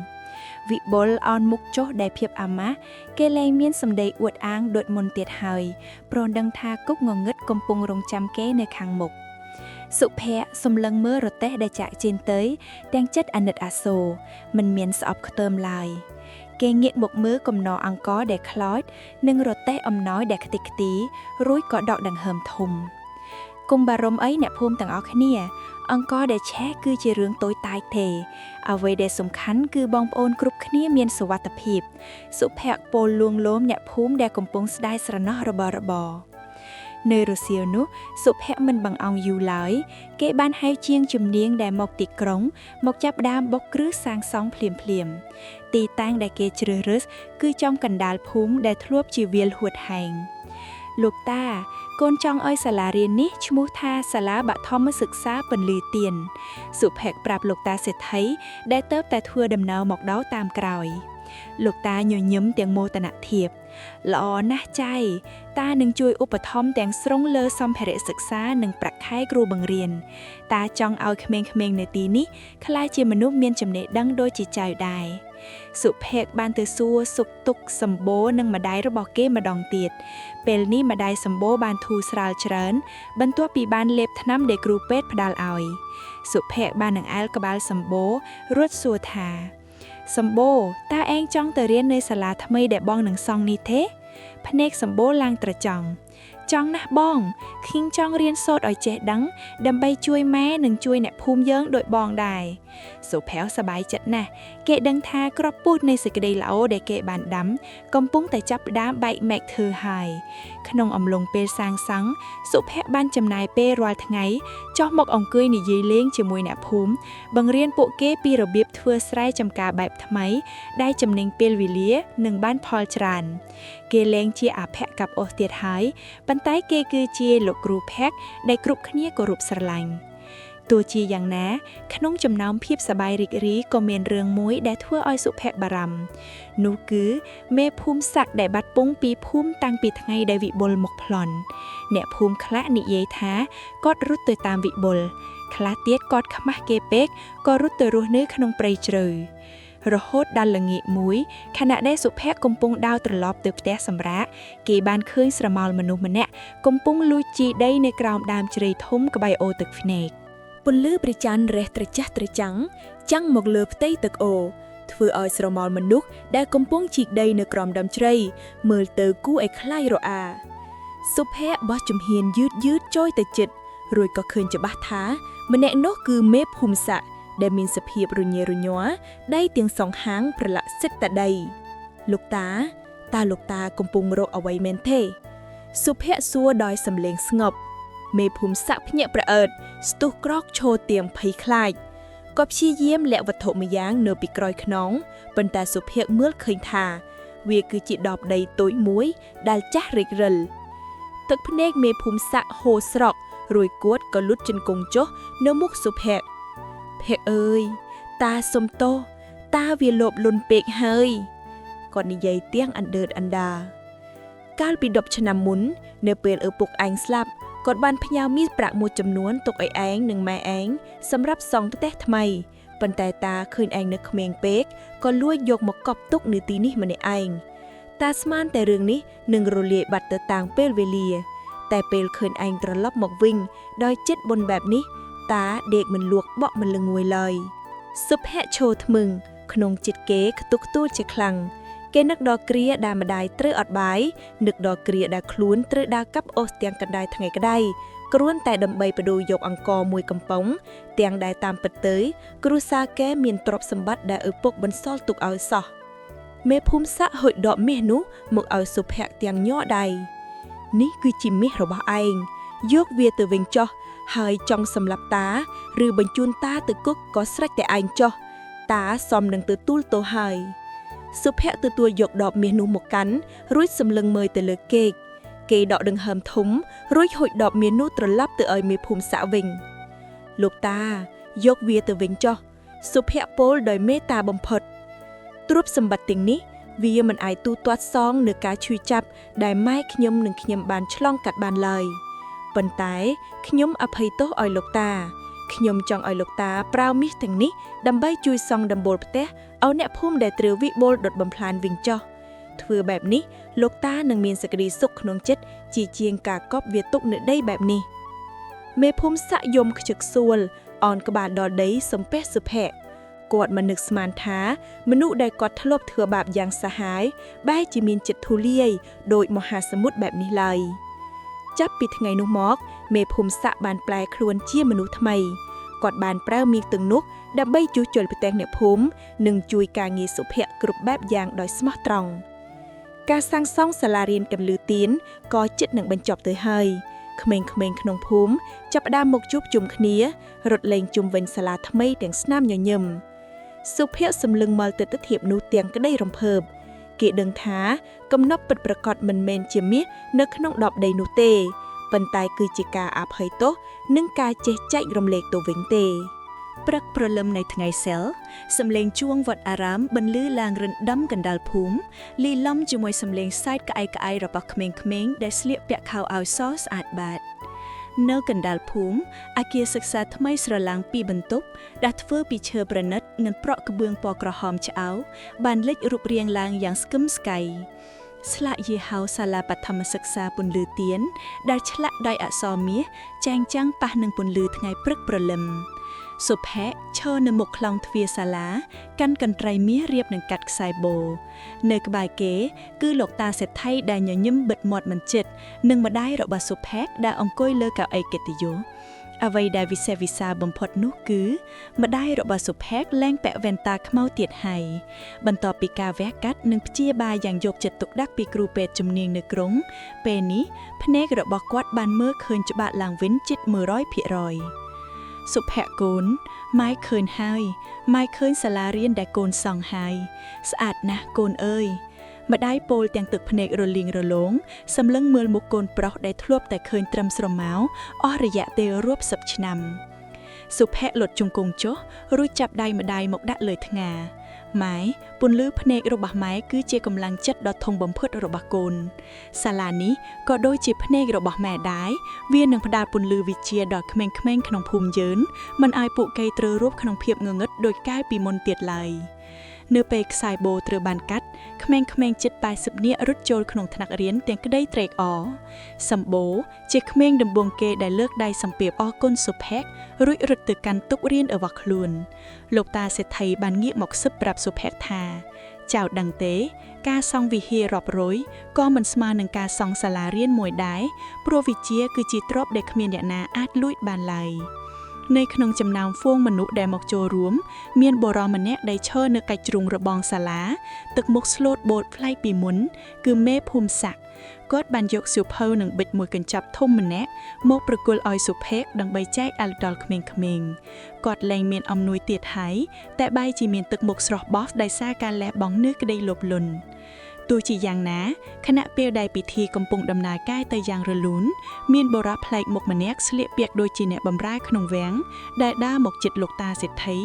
វិបុលអោនមុខចុះដែលភាពអាម៉ាស់គេលែងមានសម្ដីអួតអាងដូចមុនទៀតហើយព្រោះដឹងថាគុកងងឹតកំពុងរងចាំគេនៅខាងមុខសុភ័ក្រសម្លឹងមើលរទេះដែលចាក់ចេញទៅទាំងចិត្តអាណិតអាសូរមិនមានស្អប់ខ្ទើមឡើយគេងាកមកមើលកំណរអង្គរដែលខ្លោចនិងរទេះអំណោយដែលខ្ទេចខ្ទីរួចក៏ដកដង្ហើមធំគុំបារម្ភអីអ្នកភូមិទាំងអស់គ្នាអង្គរដែលឆេះគឺជារឿងតូចតាចទេអ្វីដែលសំខាន់គឺបងប្អូនគ្រប់គ្នាមានសុវត្ថិភាពសុភ័ក្រពោលលួងលោមអ្នកភូមិដែលកំពុងស្ដាយស្រណោះរបស់របរនៅរសៀលនោះសុភ័ក្រមិនបង្អង់យូរឡើយគេបានហៅជាងជំនាញដែលមកទីក្រុងមកចាប់ដើមបុកគ្រឹះសាងសង់ភ្លាមទីតាំងដែលគេជ្រើសរើសគឺចំកណ្ដាលភូមិដែលធ្លាប់ជាវាលហួតហែង លោកតាកូនចង់ឲ្យសាលារៀននេះឈ្មោះថាសាលាបឋមសិក្សាពន្លឺទៀនសុភ័ក្រប្រាប់លោកតាសេដ្ឋីដែលទៅតែធ្វើដំណើរមកដល់តាមក្រោយលោកតាញញឹមទាំងមោទនភាពល្អណាស់ចៃតានឹងជួយឧបត្ថម្ភទាំងស្រុងលើសម្ភារៈសិក្សានិងប្រាក់ខែគ្រូបង្រៀនតាចង់ឲ្យក្មេងៗនៅទីនេះក្លាយជាមនុស្សមានចំណេះដឹងដូចជាចៅដែរសុភ័ក្របានទៅសួរសុខទុក្ខសម្បូរនឹងម្ដាយរបស់គេម្ដងទៀតពេលនេះម្ដាយសម្បូរបានធូរស្រាលច្រើនបន្ទាប់ពីបានលេបថ្នាំដែលគ្រូពេទ្យផ្ដល់ឲ្យសុភ័ក្របាននឹងអែលក្បាលសម្បូររួចសួរថាសម្បូរតើឯងចង់ទៅរៀននៅសាលាថ្មីដែលបងនឹងសង់នេះទេភ្នែកសម្បូរឡើងត្រចង់ចង់ណាស់បងខ្ញុំចង់រៀនសូត្រឲ្យចេះដឹងដើម្បីជួយម៉ែនិងជួយអ្នកភូមិយើងដូចបងដែរសុភ័ក្រសប្បាយចិត្តណាស់គេដឹងថាគ្រាប់ពូជនៃសេចក្តីល្អដែលគេបានដាំកំពុងតែចាប់ផ្ដើមបែកមែកធ្វើហើយក្នុងអំឡុងពេលសាងសង់សុភ័ក្របានចំណាយពេលរាល់ថ្ងៃចុះមកអង្គុយនិយាយលេងជាមួយអ្នកភូមិបង្រៀនពួកគេពីរបៀបធ្វើស្រែចម្ការបែបថ្មីដែលចំណេញពេលវេលានិងបានផលច្រើនគេលែងជាអភ័ក្រកាប់អុសទៀតហើយប៉ុន្តែគេគឺជាលោកគ្រូភ័ក្រដែលគ្រប់គ្នាគោរពស្រឡាញ់ទោះជាយ៉ាងណាក្នុងចំណោមភាពសប្បាយរីករាយក៏មានរឿងមួយដែលធ្វើឲ្យសុភ័ក្របារម្ភនោះគឺមេភូមិស័ក្តិដែលបាត់ពងពីភូមិតាំងពីថ្ងៃដែលវិបុលមកប្លន់អ្នកភូមិខ្លះនិយាយថាគាត់រត់ទៅតាមវិបុលខ្លះទៀតគាត់ខ្មាស់គេពេកក៏រត់ទៅរស់នៅក្នុងព្រៃជ្រៅរហូតដល់ល្ងាចមួយខណៈដែលសុភ័ក្រកំពុងដើរត្រឡប់ទៅផ្ទះសម្រាកគេបានឃើញស្រមោលមនុស្សម្នាក់កំពុងលួចជីដីនៅក្រោមដើមជ្រៃធំក្បែរអូរទឹកភ្នែកពន្លឺព្រះច័ន្ទរះត្រចះត្រចាំងចាំងមកលើផ្ទៃទឹកអូរធ្វើឲ្យស្រមោលមនុស្សដែលកំពុងជីកដីនៅក្រោមដើមជ្រៃមើលទៅគួរឲ្យខ្លាចរអាសុភ័ក្របោះជំហានយឺតចូលទៅជិតរួចក៏ឃើញច្បាស់ថាម្នាក់នោះគឺមេភូមិស័ក្តិដែលមានសភាពរញ៉េរញ័រដៃទាំងសងហាងប្រឡាក់សិតតែដីលោកតាលោកតាកំពុងរកអ្វីមែនទេសុភ័ក្រសួរដោយសំឡេងស្ងប់មេភូមិស័ក្តិភ្ញាក់ប្រអើតស្ទុះក្រោកឈរទៀងភ័យខ្លាចក៏ព្យាយាមលាក់វត្ថុម្យ៉ាងនៅពីក្រោយខ្នងប៉ុន្តែសុភ័ក្រមើលឃើញថាវាគឺជាដបដីតូចមួយដែលចាស់រិចរិលទឹកភ្នែកមេភូមិស័ក្តិហូរស្រក់រួយគួតក៏លុតជង្គង់ចុះនៅមុខសុភ័ក្រភ័ក្រអើយតាសុំទោសតាវាលោភលន់ពេកហើយគាត់និយាយទាំងអណ្ដើតអណ្ដាកាលពី10ឆ្នាំមុននៅពេលឪពុកឯងស្លាប់គាត់បានផ្ញើមាសប្រាក់មួយចំនួនទុកឲ្យឯងនិងម៉ែឯងសម្រាប់សង់ផ្ទះថ្មីប៉ុន្តែតាឃើញឯងនៅក្មេងពេកក៏លួចយកមកកប់ទុកនៅទីនេះម្នាក់ឯងតាស្មានតែរឿងនេះនឹងរលាយបាត់ទៅតាមពេលវេលាតែពេលឃើញឯងត្រឡប់មកវិញដោយចិត្តបុណ្យបែបនេះតាដេកមិនលួកបក់មិនល្ងួយឡើយសុភ័ក្រឈរថ្មឹងក្នុងចិត្តគេខ្ទុកខ្ទួលជាខ្លាំងគេនឹកដល់គ្រាដែលម្ដាយត្រូវអត់បាយនឹកដល់គ្រាដែលខ្លួនត្រូវដើរកាប់អុសទាំងកណ្ដាលថ្ងៃក្ដីគ្រាន់តែដើម្បីបដូរយកអង្ករមួយកំប៉ុងទាំងដែលតាមពិតទៅគ្រួសារគេមានទ្រព្យសម្បត្តិដែលឪពុកបន្សល់ទុកឲ្យសោះមេភូមិស័ក្តិហុចដកមាសនោះមកឲ្យសុភ័ក្រទាំងញ័រដៃនេះគឺជាមាសរបស់ឯងយកវាទៅវិញចុះហើយចង់សម្លាប់តាឬបញ្ជូនតាទៅគុកក៏ស្រេចតែឯងចុះតាសមនឹងទទួលទោសហើយសុភ័ក្រទទួលយកដបមាសនោះមកកាន់រួចសម្លឹងមើលទៅលើគេដកដង្ហើមធំរួចហុចដបមាសនោះត្រឡប់ទៅឲ្យមេភូមិស័ក្តិវិញលោកតាយកវាទៅវិញចុះសុភ័ក្រពោលដោយមេត្តាបំផុតទ្រព្យសម្បត្តិទាំងនេះវាមិនអាចទូទាត់សងនឹងការឈឺចាប់ដែលម៉ែខ្ញុំនិងខ្ញុំបានឆ្លងកាត់បានឡើយប៉ុន្តែខ្ញុំអភ័យទោសឲ្យលោកតាខ្ញុំចង់ឲ្យលោកតាប្រើមាសទាំងនេះដើម្បីជួយសង់ដំបូលផ្ទះឲ្យអ្នកភូមិដែលត្រូវវិបុលដុតបំផ្លាញវិញចុះធ្វើបែបនេះលោកតានឹងមានសេចក្តីសុខក្នុងចិត្តជាជាងការកប់វាទុកនៅដីបែបនេះមេភូមិស័ក្តិយំខ្ជិកសួលអនក្បាលដល់ដីសំពះសុភ័ក្រគាត់មិននឹកស្មានថាមនុស្សដែលគាត់ធ្លាប់ធ្វើបាបយ៉ាងសាហាវបែរជាមានចិត្តធូលាយដោយមហាសមុទ្របែបនេះឡើយចាប់ពីថ្ងៃនោះមកមេភូមិស័ក្តិបានប្រែខ្លួនជាមនុស្សថ្មីគាត់បានប្រើមាសទាំងនោះដើម្បីជួសជុលផ្ទះអ្នកភូមិនិងជួយការងារសុភ័ក្រគ្រប់បែបយ៉ាងដោយស្មោះត្រង់ការសាងសង់សាលារៀនកន្លឺទៀនក៏ជិតនឹងបញ្ចប់ទៅហើយក្មេងៗក្នុងភូមិចាប់ផ្ដើមមកជួបជុំគ្នារត់លេងជុំវិញសាលាថ្មីទាំងស្នាមញញឹមសុភ័ក្រសម្លឹងមើលទិដ្ឋភាពនោះទាំងក្តីរំភើប គេដឹងថាកំណប់ពិតប្រាកដមិនមែនជាមាសនៅក្នុងដបដីនោះទេប៉ុន្តែគឺជាការអភ័យទោសនិងការចេះចែករំលែកទៅវិញទេ ព្រឹកព្រលឹមនៃថ្ងៃសែលសំឡេងជួងវត្តអារាមបន្លឺឡើងរិនដំកណ្ដាលភូមិលីឡំជាមួយសំឡេងសែតក្អែកក្អាយរបស់ក្មេងៗដែលស្លៀកពាក់ខោអាវសស្អាតបាតនៅកណ្ដាលភូមិអគារសិក្សាថ្មីស្រឡាងពីរបន្ទប់ដែលធ្វើពីឈើប្រណិតនិងប្រក់ក្បឿងពណ៌ក្រហមឆ្អៅបានលេចរូបរាងឡើងយ៉ាងស្កឹមស្កៃស្លាកយីហៅសាលាបឋមសិក្សាពន្លឺទៀនដែលឆ្លាក់ដោយអក្សរមាសចែងចាំងប៉ះនឹងពន្លឺថ្ងៃព្រឹកព្រលឹមសុភ័ក្រឈរនៅមុខខ្លោងទ្វារសាលាកាន់កន្ត្រៃមាសរៀបនឹងកាត់ខ្សែបូនៅក្បែរគេគឺលោកតាសេដ្ឋីដែលញញឹមបិទមាត់មិនជិតនិងម្ដាយរបស់សុភ័ក្រដែលអង្គុយលើកៅអីកិត្តិយសអ្វីដែលវិសេសវិសាលបំផុតនោះគឺម្ដាយរបស់សុភ័ក្រលែងពាក់វ៉ែនតាខ្មៅទៀតហើយបន្ទាប់ពីការវះកាត់និងព្យាបាលយ៉ាងយកចិត្តទុកដាក់ពីគ្រូពេទ្យជំនាញនៅក្រុងពេលនេះភ្នែករបស់គាត់បានមើលឃើញច្បាស់ឡើងវិញជិត 100% សុភ័ក្រកូនម៉ែឃើញហើយម៉ែឃើញសាលារៀនដែលកូនសង់ហើយស្អាតណាស់កូនអើយម្ដាយពោលទាំងទឹកភ្នែករលីងរលោងសម្លឹងមើលមុខកូនប្រុសដែលធ្លាប់តែឃើញត្រឹមស្រមោលអស់រយៈពេលរាប់សិបឆ្នាំសុភ័ក្រលុតជង្គង់ចុះរួចចាប់ដៃម្ដាយមកដាក់លើថ្ងាម៉ែពន្លឺភ្នែករបស់ម៉ែគឺជាកម្លាំងចិត្តដ៏ធំបំផុតរបស់កូនសាលានេះក៏ដូចជាភ្នែករបស់ម៉ែដែរវានឹងផ្ដល់ពន្លឺវិជ្ជាដល់ក្មេងៗក្នុងភូមិយើងមិនឲ្យពួកគេត្រូវរស់ក្នុងភាពងងឹតដោយកាលពីមុនទៀតឡើយនៅពេលខ្សែបូត្រូវបានកាត់ក្មេងៗជិត80នាក់រត់ចូលក្នុងថ្នាក់រៀនទាំងក្តីត្រេកអរសម្បូរជាក្មេងដំបូងគេដែលលើកដៃសំពៀបអរគុណសុភ័ក្ររួចរត់ទៅកាន់តុរៀនរបស់ខ្លួនលោកតាសេដ្ឋីបានងាកមកសឹបប្រាប់សុភ័ក្រថាចៅដឹងទេការសង់វិហាររាប់រយក៏មិនស្មើនឹងការសង់សាលារៀនមួយដែរព្រោះវិជ្ជាគឺជាទ្រព្យដែលគ្មានអ្នកណាអាចលួចបានឡើយនៅក្នុងចំណោមហ្វូងមនុស្សដែលមកចូលរួមមានបុរសម្នាក់ដែលឈរនៅកាច់ជ្រុងរបងសាលាទឹកមុខស្លូតបូតប្លែកពីមុនគឺមេភូមិស័ក្តិគាត់បានយកសៀវភៅនិងប៊ិចមួយកញ្ចប់ធំម្នាក់មកប្រគល់ឲ្យសុភ័ក្រដើម្បីចែកឲ្យដល់ក្មេងៗគាត់លែងមានអំនួយទៀតហើយតែបែរជាមានទឹកមុខស្រស់បោះដោយសារការលះបង់នូវក្តីលោភលន់ទោះជាយ៉ាងណាខណៈពេលដែលពិធីកំពុងដំណើរការទៅយ៉ាងរលូនមានបុរសប្លែកមុខម្នាក់ស្លៀកពាក់ដូចជាអ្នកបម្រើក្នុងវាំងដែលដើរមកជិតលោកតាសេដ្ឋី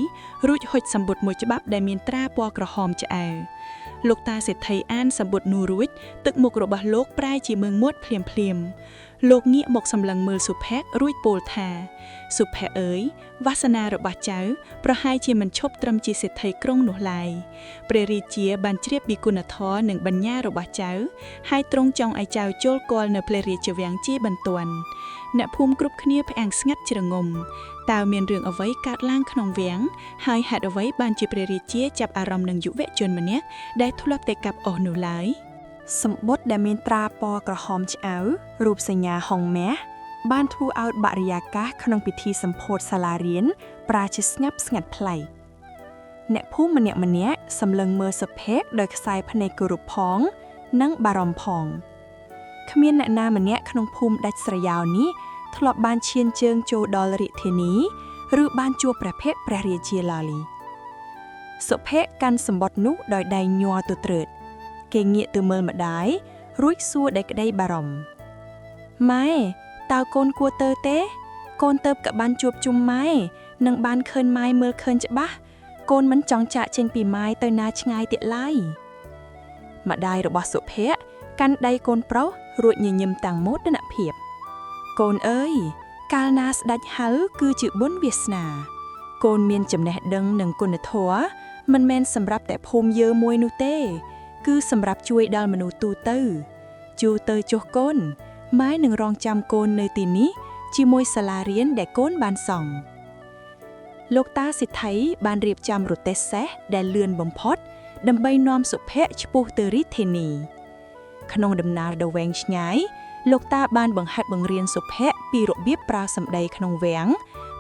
រួចហុចសម្បុត្រមួយច្បាប់ដែលមានត្រាពណ៌ក្រហមឆ្អែលលោកតាសេដ្ឋីអានសម្បុត្រនោះរួចទឹកមុខរបស់លោកប្រែជាមើងមាត់ភ្លាមៗលោកងាកមកសម្លឹងមើលសុភ័ក្ររួចពោលថាសុភ័ក្រអើយវាសនារបស់ចៅប្រហែលជាមិនឈប់ត្រឹមជាសេដ្ឋីក្រុងនោះឡើយព្រះរាជាបានជ្រាបពីគុណធម៌និងបញ្ញារបស់ចៅហើយទ្រង់ចង់ឲ្យចៅចូលគាល់នៅព្រះរាជវាំងជាបន្ទាន់អ្នកភូមិគ្រប់គ្នាផ្អាំងស្ងាត់ជ្រងំតើមានរឿងអ្វីកើតឡើងក្នុងវាំងហើយហេតុអ្វីបានជាព្រះរាជាចាប់អារម្មណ៍នឹងយុវជនម្នាក់ដែលធ្លាប់តែកាប់អស់នោះឡើយសម្បុត្រដែលមានត្រាពណ៌ក្រហមឆ្អៅរូបសញ្ញាហុងមាសបានធ្វើឲ្យបរិយាកាសក្នុងពិធីសម្ពោធសាលារៀនប្រាជាស្ងាត់ស្ងាត់ប្លែកអ្នកភូមិម្នាក់សម្លឹងមើលសុភ័ក្រដោយខ្សែភ្នែកគោរពផងនិងបារម្ភផងគ្មានអ្នកណាម្នាក់ក្នុងភូមិដាច់ស្រយាលនេះធ្លាប់បានឈានជើងចូលដល់រាជធានីឬបានជួបព្រះភ័ក្ត្រព្រះរាជាឡើយសុភ័ក្រកាន់សម្បត្តិនោះដោយដៃញ័រទៅត្រើតគេងាកទៅមើលម្ដាយរួចសួរដោយក្តីបារម្ភម៉ែតើកូនគួរទៅទេកូនទៅក៏បានជួបជុំម៉ែនឹងបានឃើញម៉ែមើលឃើញច្បាស់កូនមិនចង់ចាកចេញពីម៉ែទៅណាឆ្ងាយទៀតឡើយម្ដាយរបស់សុភ័ក្រកាន់ដៃកូនប្រុសរួចញញឹមតាំងមោទនភាពកូនអើយកាលណាស្ដេចហៅគឺជាបុណ្យវាសនាកូនមានចំណេះដឹងនិងគុណធម៌មិនមែនសម្រាប់តែភូមិយើងមួយនោះទេគឺសម្រាប់ជួយដល់មនុស្សទូទៅជួទៅចុះកូនម៉ែនឹងរងចាំកូននៅទីនេះជាមួយសាលារៀនដែលកូនបានសង់លោកតាសេដ្ឋីបានរៀបចំរទេះសេះដែលលឿនបំផុតដើម្បីនាំសុភ័ក្រឆ្ពោះទៅរាជធានីក្នុងដំណើរដ៏វែងឆ្ងាយលោកតាបានបង្ហាត់បង្រៀនសុភ័ក្រពីរបៀបប្រើសម្ដីក្នុងវាំង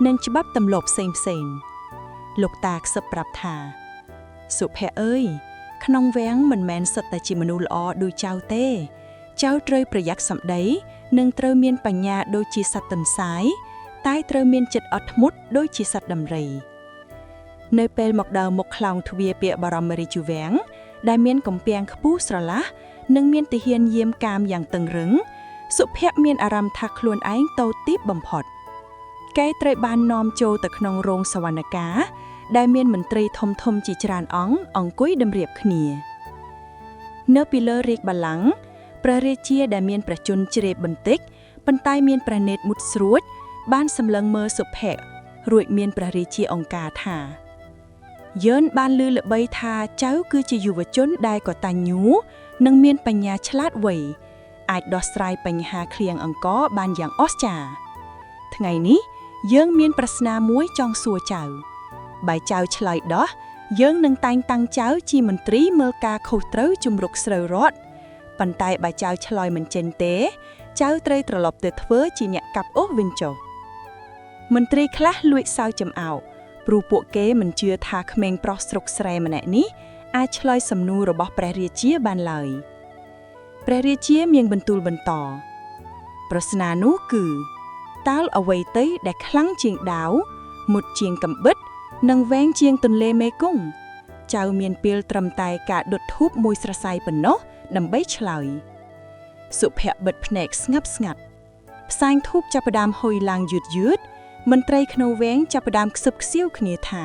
និងច្បាប់ទម្លាប់ផ្សេងៗលោកតាខ្សឹបប្រាប់ថាសុភ័ក្រអើយក្នុងវាំងមិនមែនសុទ្ធតែជាមនុស្សល្អដូចចៅទេចៅត្រូវប្រយ័ត្នសម្ដីនិងត្រូវមានបញ្ញាដូចជាសត្វទន្សាយតែត្រូវមានចិត្តអត់ធ្មត់ដូចជាសត្វដំរីនៅពេលមកដល់មុខខ្លោងទ្វារពាក្យបរមរាជវាំង ដែលមានកំពាំងខ្ពស់ស្រឡះនិងមានទាហានយាមកាមយ៉ាងតឹងរឹងសុភ័ក្រមានអារម្មណ៍ថាខ្លួនឯងតូចទាបបំផុតគេត្រូវបាននាំចូលទៅក្នុងរោងសវនកម្មដែលមានមន្ត្រីធំៗជាច្រើនអង្គុយតម្រៀបគ្នានៅពីលើរាជបល្ល័ង្កព្រះរាជាដែលមានព្រះជន្មជ្រាបបន្តិចប៉ុន្តែមានព្រះនេត្រមុតស្រួចបានសម្លឹងមើលសុភ័ក្ររួចមានព្រះរាជាអង្ការថាយើងបានឮល្បីថាចៅគឺជាយុវជនដែលកតញ្ញូនិងមានបញ្ញាឆ្លាតវៃអាចដោះស្រាយបញ្ហាឃ្លៀងអង្គរបានយ៉ាងអស្ចារ្យថ្ងៃនេះយើងមានប្រស្នាមួយចង់សួរចៅបើចៅឆ្លើយដោះយើងនឹងតែងតាំងចៅជាមន្ត្រីមើលការខុសត្រូវជំរុកស្រូវរដ្ឋប៉ុន្តែបើចៅឆ្លើយមិនចេញទេចៅត្រូវត្រឡប់ទៅធ្វើជាអ្នកកាប់អុសវិញចុះមន្ត្រីខ្លះលួចសើចចំអោកព្រោះពួកគេមិនជឿថាក្មេងប្រុសស្រុកស្រែម្នាក់នេះអាចឆ្លើយសំណួររបស់ព្រះរាជាបានឡើយព្រះរាជាមានបន្ទូលបន្តប្រស្នានោះគឺតើអ្វីទៅដែលខ្លាំងជាងដាវមុតជាងកំបិតនិងវែងជាងទន្លេមេគង្គចៅមានពេលត្រឹមតែការដុតធូបមួយស្រសៃប៉ុណ្ណោះដើម្បីឆ្លើយសុភ័ក្របិទភ្នែកស្ងាត់ស្ងាត់ផ្សែងធូបចាប់ផ្ដើមហុយឡើងយឺតមន្ត្រីក្នុងវែងចាប់ផ្ដើមខ្សឹបខ្សៀវគ្នាថា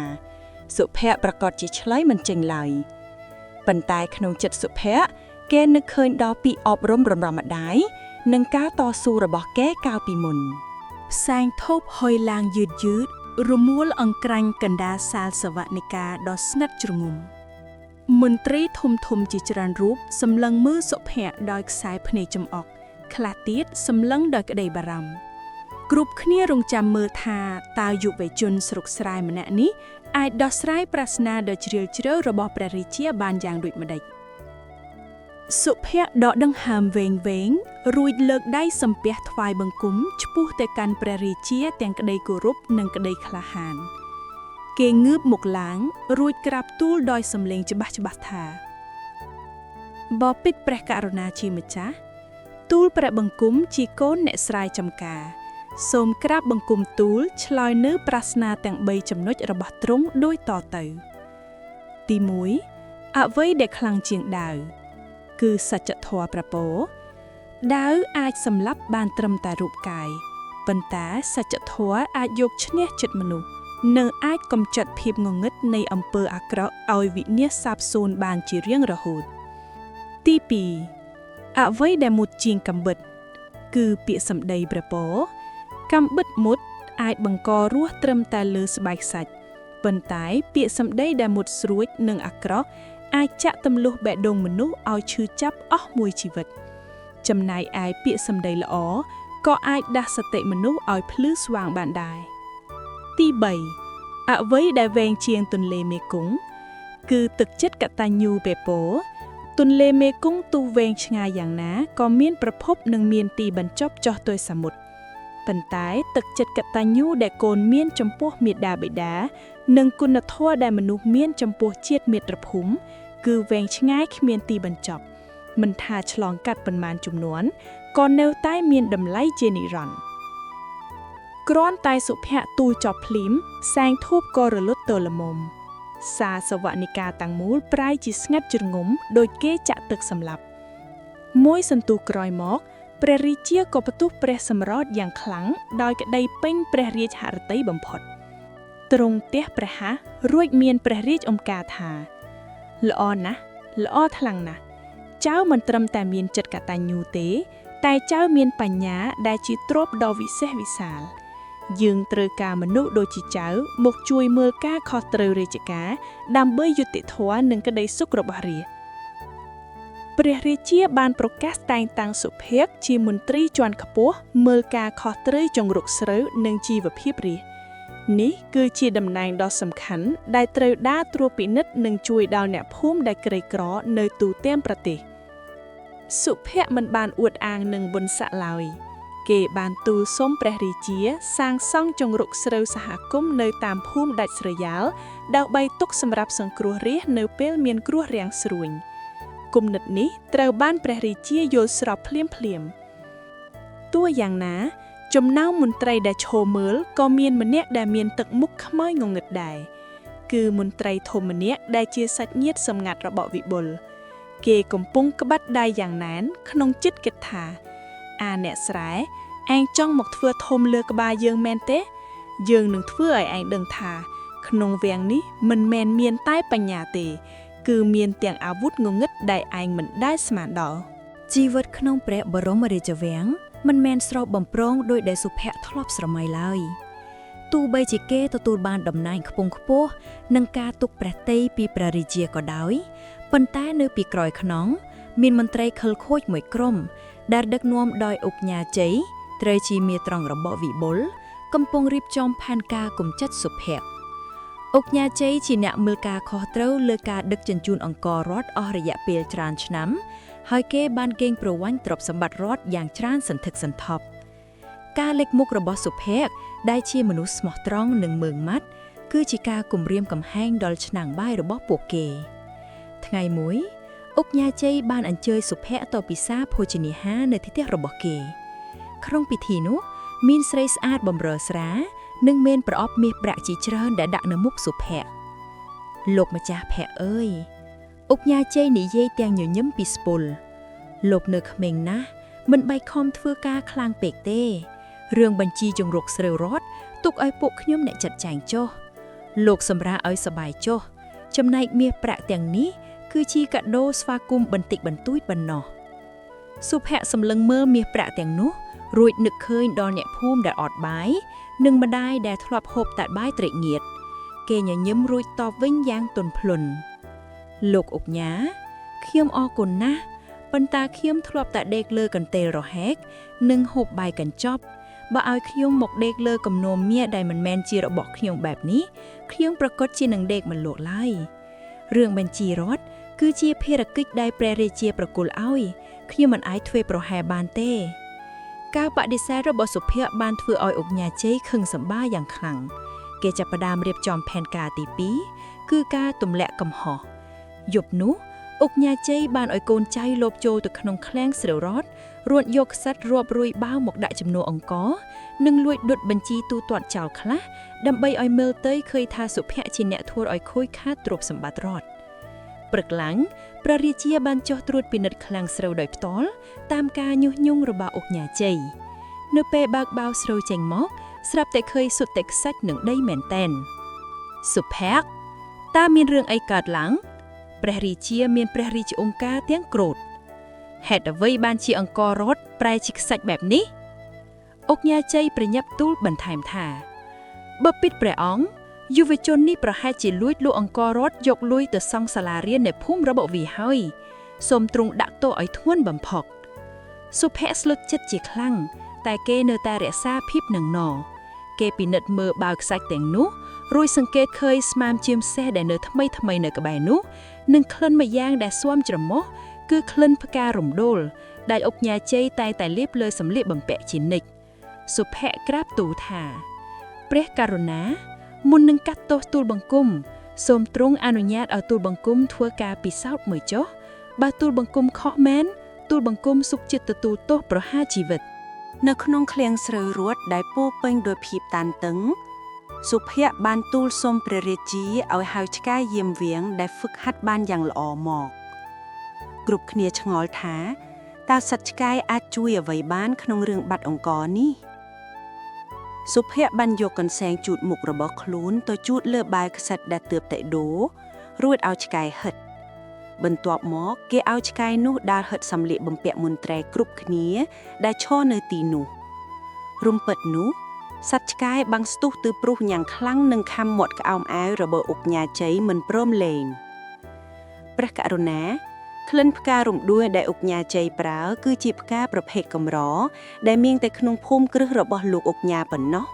សុភ័ក្រប្រកាសជាឆ្លើយមិនចេញឡើយប៉ុន្តែក្នុងចិត្តសុភ័ក្រគេនឹកឃើញដល់ពីអប់រំរំម្ដាយនិងការតស៊ូរបស់គេកាលពីមុនផ្សែងធូបហុយឡើងយឺតរមួលអង្ក្រាញ់កណ្ដាលសាលសវនិកាដ៏ស្និទ្ធជ្រងំមន្ត្រីធំជាច្រើនរូបសម្លឹងមើលសុភ័ក្រដោយខ្សែភ្នែកចំអកខ្លះទៀតសម្លឹងដោយក្តីបារម្ភគ្រប់គ្នារងចាំមើលថាតើយុវជនស្រុកស្រែម្នាក់នេះអាចដោះស្រាយប្រស្នាដ៏ជ្រាលជ្រៅរបស់ព្រះរាជាបានយ៉ាងដូចម្តេចសុភ័ក្រដកដង្ហើមវែងរួចលើកដៃសំពះថ្វាយបង្គំឆ្ពោះទៅកាន់ព្រះរាជាទាំងក្តីគោរពនិងក្តីក្លាហានគេងើបមុខឡើងរួចក្រាបទូលដោយសំឡេងច្បាស់ថាបពិតព្រះករុណាជាម្ចាស់ទូលព្រះបង្គំជាកូនអ្នកស្រែចំការសូមក្រាបបង្គំទូលឆ្លើយនៅប្រស្នាទាំង3ចំណុចរបស់ទ្រង់ដូចតទៅទី1អ្វីដែលខ្លាំងជាងដាវគឺសច្ចធម៌ព្រះពរដាវអាចសម្លាប់បានត្រឹមតែរូបកាយប៉ុន្តែសច្ចធម៌អាចយកឈ្នះចិត្តមនុស្សនិងអាចកម្ចាត់ភាពងងឹតនៃអំពើអាក្រក់ឲ្យវិនាសសាបសូន្យបានជារៀងរហូតទី2អ្វីដែលមុតជាងកំបិតគឺពាក្យសម្ដីព្រះពរកំបិតមុតអាចបង្ករស់ត្រឹមតែលើស្បែកសាច់ប៉ុន្តែពាក្យសម្ដីដែលមុតស្រួចនិងអាក្រក់អាចចាក់ទម្លុះបេះដូងមនុស្សឲ្យឈឺចាប់អស់មួយជីវិតចំណែកឯពាក្យសម្ដីល្អក៏អាចដាស់សតិមនុស្សឲ្យភ្លឺស្វាងបានដែរទី3អ្វីដែលវែងជាងទន្លេមេគង្គគឺទឹកចិត្តកតញ្ញូបេពោទន្លេមេគង្គទូវែងឆ្ងាយយ៉ាងណាក៏មានប្រភពនិងមានទីបញ្ចប់ចុះទៅសមុទ្រប៉ុន្តែទឹកចិត្តកតញ្ញូដែលកូនមានចំពោះមាតាបិតានិងគុណធម៌ដែលមនុស្សមានចំពោះជាតិមាតុភូមិគឺវែងឆ្ងាយគ្មានទីបញ្ចប់មិនថាឆ្លងកាត់ប៉ុន្មានជំនាន់ក៏នៅតែមានតម្លៃជានិរន្តរ៍គ្រាន់តែសុភ័ក្រទូលចប់ភ្លាមសែងធូបក៏រលត់ទៅល្មមសាសវនិកាទាំងមូលប្រែជាស្ងាត់ជ្រងំដោយគេចាក់ទឹកសម្លាប់មួយសន្ទុះក្រោយមកព្រះរាជាក៏បន្ទោសព្រះសម្រោចយ៉ាងខ្លាំងដោយក្តីពេញព្រះរាជហឫទ័យបំផុតទ្រង់ទះព្រះហស្ថរួចមានព្រះរាជអំការថាល្អណាស់ល្អខ្លាំងណាស់ចៅមិនត្រឹមតែមានចិត្តកតញ្ញូទេតែចៅមានបញ្ញាដែលជាទ្រព្យដ៏វិសេសវិសាលយើងត្រូវការមនុស្សដូចជាចៅមកជួយមើលការខុសត្រូវរាជការដើម្បីយុត្តិធម៌និងក្តីសុខរបស់រាជព្រះរាជាបានប្រកាសតែងតាំងសុភ័ក្រជាមន្ត្រីជាន់ខ្ពស់មើលការខុសត្រូវចង្រុកស្រូវនិងជីវភាពរាជនេះគឺជាតំណែងដ៏សំខាន់ដែលត្រូវដើរត្រួតពិនិត្យនិងជួយដល់អ្នកភូមិដែលក្រីក្រនៅទូទាំងប្រទេសសុភ័ក្រមិនបានអួតអាងនឹងបុណ្យស័ក្តិឡើយគេបានទូលសុំព្រះរាជាសាងសង់ចង្រុកស្រូវសហគមន៍នៅតាមភូមិដាច់ស្រយាលដើម្បីទុកសម្រាប់សង្គ្រោះរាស្ត្រនៅពេលមានគ្រោះរាំងស្រួញគំនិតនេះត្រូវបានព្រះរាជាយល់ស្របភ្លាមទោះយ៉ាងណាចំណោមមន្ត្រីដែលឈរមើលក៏មានម្នាក់ដែលមានទឹកមុខខ្មៅងងឹតដែរ គឺមន្ត្រីធំម្នាក់ដែលជាសាច់ញាតិសម្ងាត់របស់វិបុលគេកំពុងក្បាត់ដៃយ៉ាងណែនក្នុងចិត្តគិតថាអ្នកស្រែឯងចង់មកធ្វើធំលើក្បាលយើងមែនទេយើងនឹងធ្វើឲ្យឯងដឹងថាក្នុងវាំងនេះមិនមែនមានតែបញ្ញាទេគឺមានទាំងអាវុធងងឹតដែលឯងមិនដែលស្មានដល់ ជីវិតក្នុងព្រះបរមរាជវាំងមិនមែនស្រស់បំប្រងដោយដែលសុភ័ក្រធ្លាប់ស្រមៃឡើយទោះបីជាគេទទួលបានតំណែងខ្ពង់ខ្ពស់និងការទុកព្រះតីពីព្រះរាជាក៏ដោយប៉ុន្តែនៅពីក្រោយខ្នងមានមន្ត្រីខិលខូចមួយក្រុមដែលដឹកនាំដោយឧកញ៉ាជ័យត្រូវជាមេត្រង់របស់វិបុលកំពុងរៀបចំផែនការកំចាត់សុភ័ក្រឧកញ៉ាជ័យជាអ្នកមើលការខុសត្រូវលើការដឹកជញ្ជូនអង្គររដ្ឋអស់រយៈពេលច្រើនឆ្នាំហើយគេបានកេងប្រវ័ញ្ចទ្រព្យសម្បត្តិរដ្ឋយ៉ាងច្រើនសន្ធឹកសន្ធាប់ការលេចមុខរបស់សុភ័ក្រដែលជាមនុស្សស្មោះត្រង់និងម៉ឺងម៉ាត់គឺជាការគំរាមកំហែងដល់ឆ្នាំងបាយរបស់ពួកគេថ្ងៃមួយឧកញ៉ាជ័យបានអញ្ជើញសុភ័ក្រទៅពិសាភោជនាហារនៅទីផ្ទះរបស់គេក្នុងពិធីនោះមានស្រីស្អាតបម្រើស្រានិងមានប្រអប់មាសប្រាក់ជាច្រើនដែលដាក់នៅមុខសុភ័ក្រលោកម្ចាស់ភ័ក្រអើយឧកញ៉ាជ័យនិយាយទាំងញញឹមពីស្ពុលលោកនៅក្មេងណាស់មិនបែកខំធ្វើការខ្លាំងពេកទេរឿងបញ្ជីជង្រុកស្រូវរត់ទុកឲ្យពួកខ្ញុំអ្នកចាត់ចែងចុះលោកសម្រាប់ឲ្យសบายចុះចំណែកមាសប្រាក់ទាំងនេះគឺជាកាដូស្វាគមន៍បន្តិចបន្តួចប៉ុណ្ណោះសុភ័ក្រសម្លឹងមើលមាសប្រាក់ទាំងនោះរួចនឹកឃើញដល់អ្នកភូមិដែលអត់បាយនិងម្ដាយដែលធ្លាប់ហូបតែបាយត្រេកញៀតគេញញឹមរួចតបវិញយ៉ាងទន់ភ្លន់លោកឧកញ៉ាខ្ញុំអរគុណណាស់ប៉ុន្តែខ្ញុំធ្លាប់តែដេកលើកន្ទេលរហែកនិងហូបបាយកញ្ចប់បើឲ្យខ្ញុំមកដេកលើគំនរមាសដែលមិនមែនជារបស់ខ្ញុំបែបនេះខ្ញុំប្រកាសជានឹងដេកមិនលក់ឡើយរឿងបញ្ជីរដ្ឋគឺជាភារកិច្ចដែលព្រះរាជាប្រគល់ឲ្យខ្ញុំមិនអាចធ្វើប្រហែលបានទេការបដិសេធរបស់សុភ័ក្របានធ្វើឲ្យឧកញ៉ាជ័យខឹងសម្បាយ៉ាងខ្លាំងគេចាប់ផ្ដើមរៀបចំផែនការទី2គឺការទម្លាក់កំហុសយប់នោះឧកញ៉ាជ័យបានឲ្យកូនចៅលបចូលទៅក្នុងឃ្លាំងស្រូវរត់រួចយកខ្សាច់រាប់រួយបាវមកដាក់ចំនួនអង្គរនិងលួចដុតបញ្ជីទូទាត់ចោលខ្លះដើម្បីឲ្យមើលទៅឃើញថាសុភ័ក្រជាអ្នកធ្វើឲ្យខូចខាតទ្រព្យសម្បត្តិរដ្ឋព្រឹកឡើងព្រះរាជាបានចុះត្រួតពិនិត្យឃ្លាំងស្រូវដោយផ្ទាល់តាមការញុះញង់របស់ឧកញ៉ាជ័យនៅពេលបើកបាវស្រូវចេញមកស្រាប់តែឃើញសុទ្ធតែខ្សាច់នឹងដីមែនតែនសុភ័ក្រតើមានរឿងអីកើតឡើងព្រះរាជាមានព្រះរាជអង្ការទាំងក្រោធហេតុអ្វីបានជាអង្គររដ្ឋប្រែជាខ្សាច់បែបនេះឧកញ៉ាជ័យប្រញាប់ទូលបន្ថែមថាបើពិតព្រះអង្គយុវជននេះប្រហែលជាលួចលក់អង្គររដ្ឋយកលុយទៅសង់សាលារៀននៅភូមិរបស់វាហើយសូមទ្រង់ដាក់ទោសឲ្យធ្ងន់បំផុតសុភ័ក្រស្លុតចិត្តជាខ្លាំងតែគេនៅតែរក្សាភាពនឹងណគេពិនិត្យមើលបាវខ្សាច់ទាំងនោះរួចសង្កេតឃើញស្មាមជាមសេះដែលនៅថ្មីនៅក្បែរនោះនិងក្លិនមួយយ៉ាងដែលស៊ាំច្រមុះគឺក្លិនផ្ការំដុលដែលឧកញ៉ាជ័យតែលាបលើសម្លៀកបំពាក់ជានិច្ចសុភ័ក្រក្រាបទូលថាព្រះករុណាមុននឹងកាត់ទោសទូលបង្គំសូមទ្រង់អនុញ្ញាតឲ្យទូលបង្គំធ្វើការពិសោធន៍មួយចុះបើទូលបង្គំខុសមែនទូលបង្គំសុខចិត្តទទួលទោសប្រហារជីវិតនៅក្នុងឃ្លាំងស្រូវរត់ដែលពោពេញដោយភាពតានតឹងសុភ័ក្របានទូលសុំព្រះរាជាឲ្យហៅឆ្កែយាមវាងដែលហ្វឹកហាត់បានយ៉ាងល្អមកគ្រប់គ្នាឆ្ងល់ថាតើសត្វឆ្កែអាចជួយអ្វីបានក្នុងរឿងបាត់អង្គរនេះសុភ័ក្របានយកកន្សែងជូតមុខរបស់ខ្លួនទៅជូតលើបាវខ្សាច់ដែលទើបតែដូររួចឲ្យឆ្កែហិតបន្ទាប់មកគេឲ្យឆ្កែនោះដើរហិតសម្លៀកបំពាក់មន្ត្រីគ្រប់គ្នាដែលឈរនៅទីនោះរំពេចនោះសត្វឆ្កែបាំងស្ទុះទៅព្រុសយ៉ាងខ្លាំងនឹងខំមាត់ក្អោមអាវរបស់ឧកញ៉ាជ័យមិនព្រមលេងព្រះករុណាក្លិនផ្ការរំដួលដែលឧកញ៉ាជ័យប្រើគឺជាផ្កាប្រភេទកម្រដែលមានតែក្នុងភូមិគ្រឹះរបស់លោកឧកញ៉ាប៉ុណ្ណោះ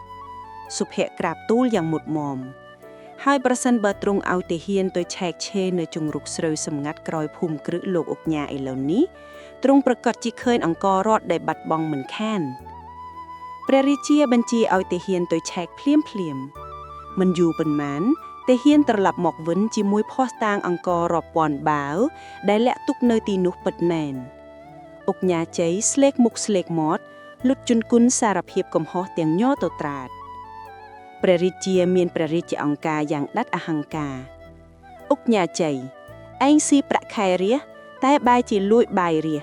សុភ័ក្រក្រាបទូលយ៉ាងមុតមមហើយប្រសិនបើទ្រង់ឲ្យទាហានទៅឆែកឆេរនៅជង្រុកស្រូវសម្ងាត់ក្រោយភូមិគ្រឹះលោកឧកញ៉ាឥឡូវនេះទ្រង់ប្រកាសជាឃើញអង្គររដ្ឋដែលបាត់បង់មិនខានព្រះរាជាបញ្ជាឲ្យទាហានទៅឆែកភ្លាមមិនយូរប៉ុន្មានទាហានត្រឡប់មកវិញជាមួយភស្តុតាងអង្គររាប់ពាន់បាវដែលលាក់ទុកនៅទីនោះពិតមែនឧកញ៉ាជ័យស្លេកមុខស្លេកមាត់លុតជន្គុណសារភាពកំហុសទាំងញ័រទៅត្រាត ព្រះរាជាមានព្រះរាជអង្គការយ៉ាងដាច់អហង្ការអុកញ៉ាជ័យឯងស៊ីប្រាក់ខែរះតែបែរជាលួចបាយរះ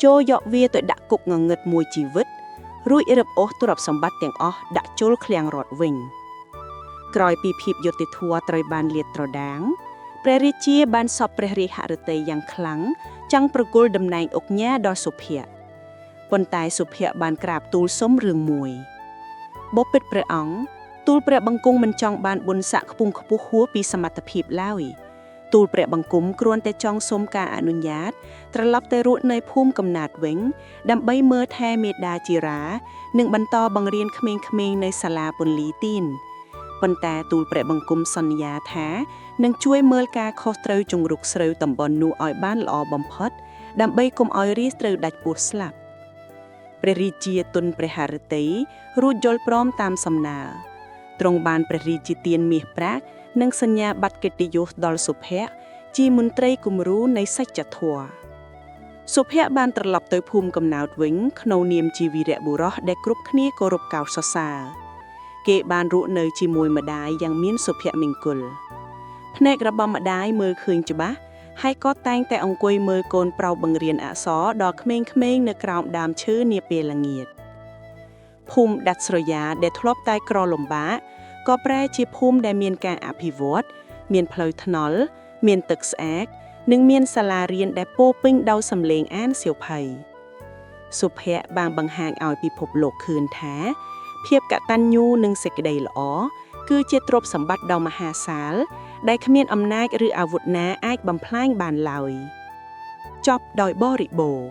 ចូលយកវាទៅដាក់គុកងងឹតមួយជីវិតរួចរឹបអូសទ្រព្យសម្បត្តិទាំងអស់ដាក់ចូលឃ្លាំងរដ្ឋវិញក្រោយពីភាពយុត្តិធម៌ត្រូវបានលាតត្រដាងព្រះរាជាបានសពព្រះរាជហឫទ័យយ៉ាងខ្លាំងចង់ប្រគល់តំណែងអុកញ៉ាដល់សុភ័ក្រប៉ុន្តែសុភ័ក្របានក្រាបទូលសុំរឿងមួយបបិទ្ធព្រះអង្គទូលព្រះបង្គំមិនចង់បានបុណ្យស័ក្តិខ្ពង់ខ្ពស់ហួសពីសមត្ថភាពឡើយទូលព្រះបង្គំគ្រាន់តែចង់សុំការអនុញ្ញាតត្រឡប់ទៅរស់នៅភូមិកំណើតវិញដើម្បីមើលថែមេដាជីរានិងបន្តបង្រៀនក្មេងៗនៅសាលាពន្លីទីនប៉ុន្តែទូលព្រះបង្គំសន្យាថានឹងជួយមើលការខុសត្រូវជង្រុកស្រូវតំបន់នោះឲ្យបានល្អបំផុតដើម្បីកុំឲ្យរាស្ត្រត្រូវដាច់ពោះស្លាប់ព្រះរាជាទុនព្រះハរតីរួចយល់ព្រមតាមសំណើទ្រង់បានព្រះរាជាទានមាសប្រាក់និងសញ្ញាបត្រកិត្តិយសដល់សុភ័ក្រជាមន្ត្រីគំរូនៃសច្ចធម៌សុភ័ក្របានត្រឡប់ទៅភូមិកំណើតវិញក្នុងនាមជាវីរបុរសដែលគ្រប់គ្នាគោរពកោតសរសើរគេបានរស់នៅជាមួយម្ដាយយ៉ាងមានសុភមង្គលភ្នែករបស់ម្ដាយមើលឃើញច្បាស់ហើយក៏តែងតែអង្គុយមើលកូនប្រុសបង្រៀនអក្សរដល់ក្មេងៗនៅក្រោមដើមឈើនាពេលល្ងាចភូមិដាត់ស្រយាដែលធ្លាប់តែក្រលំបាកក៏ប្រែជាភូមិដែលមានការអភិវឌ្ឍមានផ្លូវថ្នល់មានទឹកស្អាតនិងមានសាលារៀនដែលពោរពេញដោយសំឡេងអានសៀវភៅសុភ័ក្របានបង្ហាញឲ្យពិភពលោកឃើញថាភាពកតញ្ញូនិងសេចក្តីល្អគឺជាទ្រព្យសម្បត្តិដ៏មហាសាលដែលគ្មានអំណាចឬអាវុធណាអាចបំផ្លាញបានឡើយចប់ដោយបរិបូរណ៍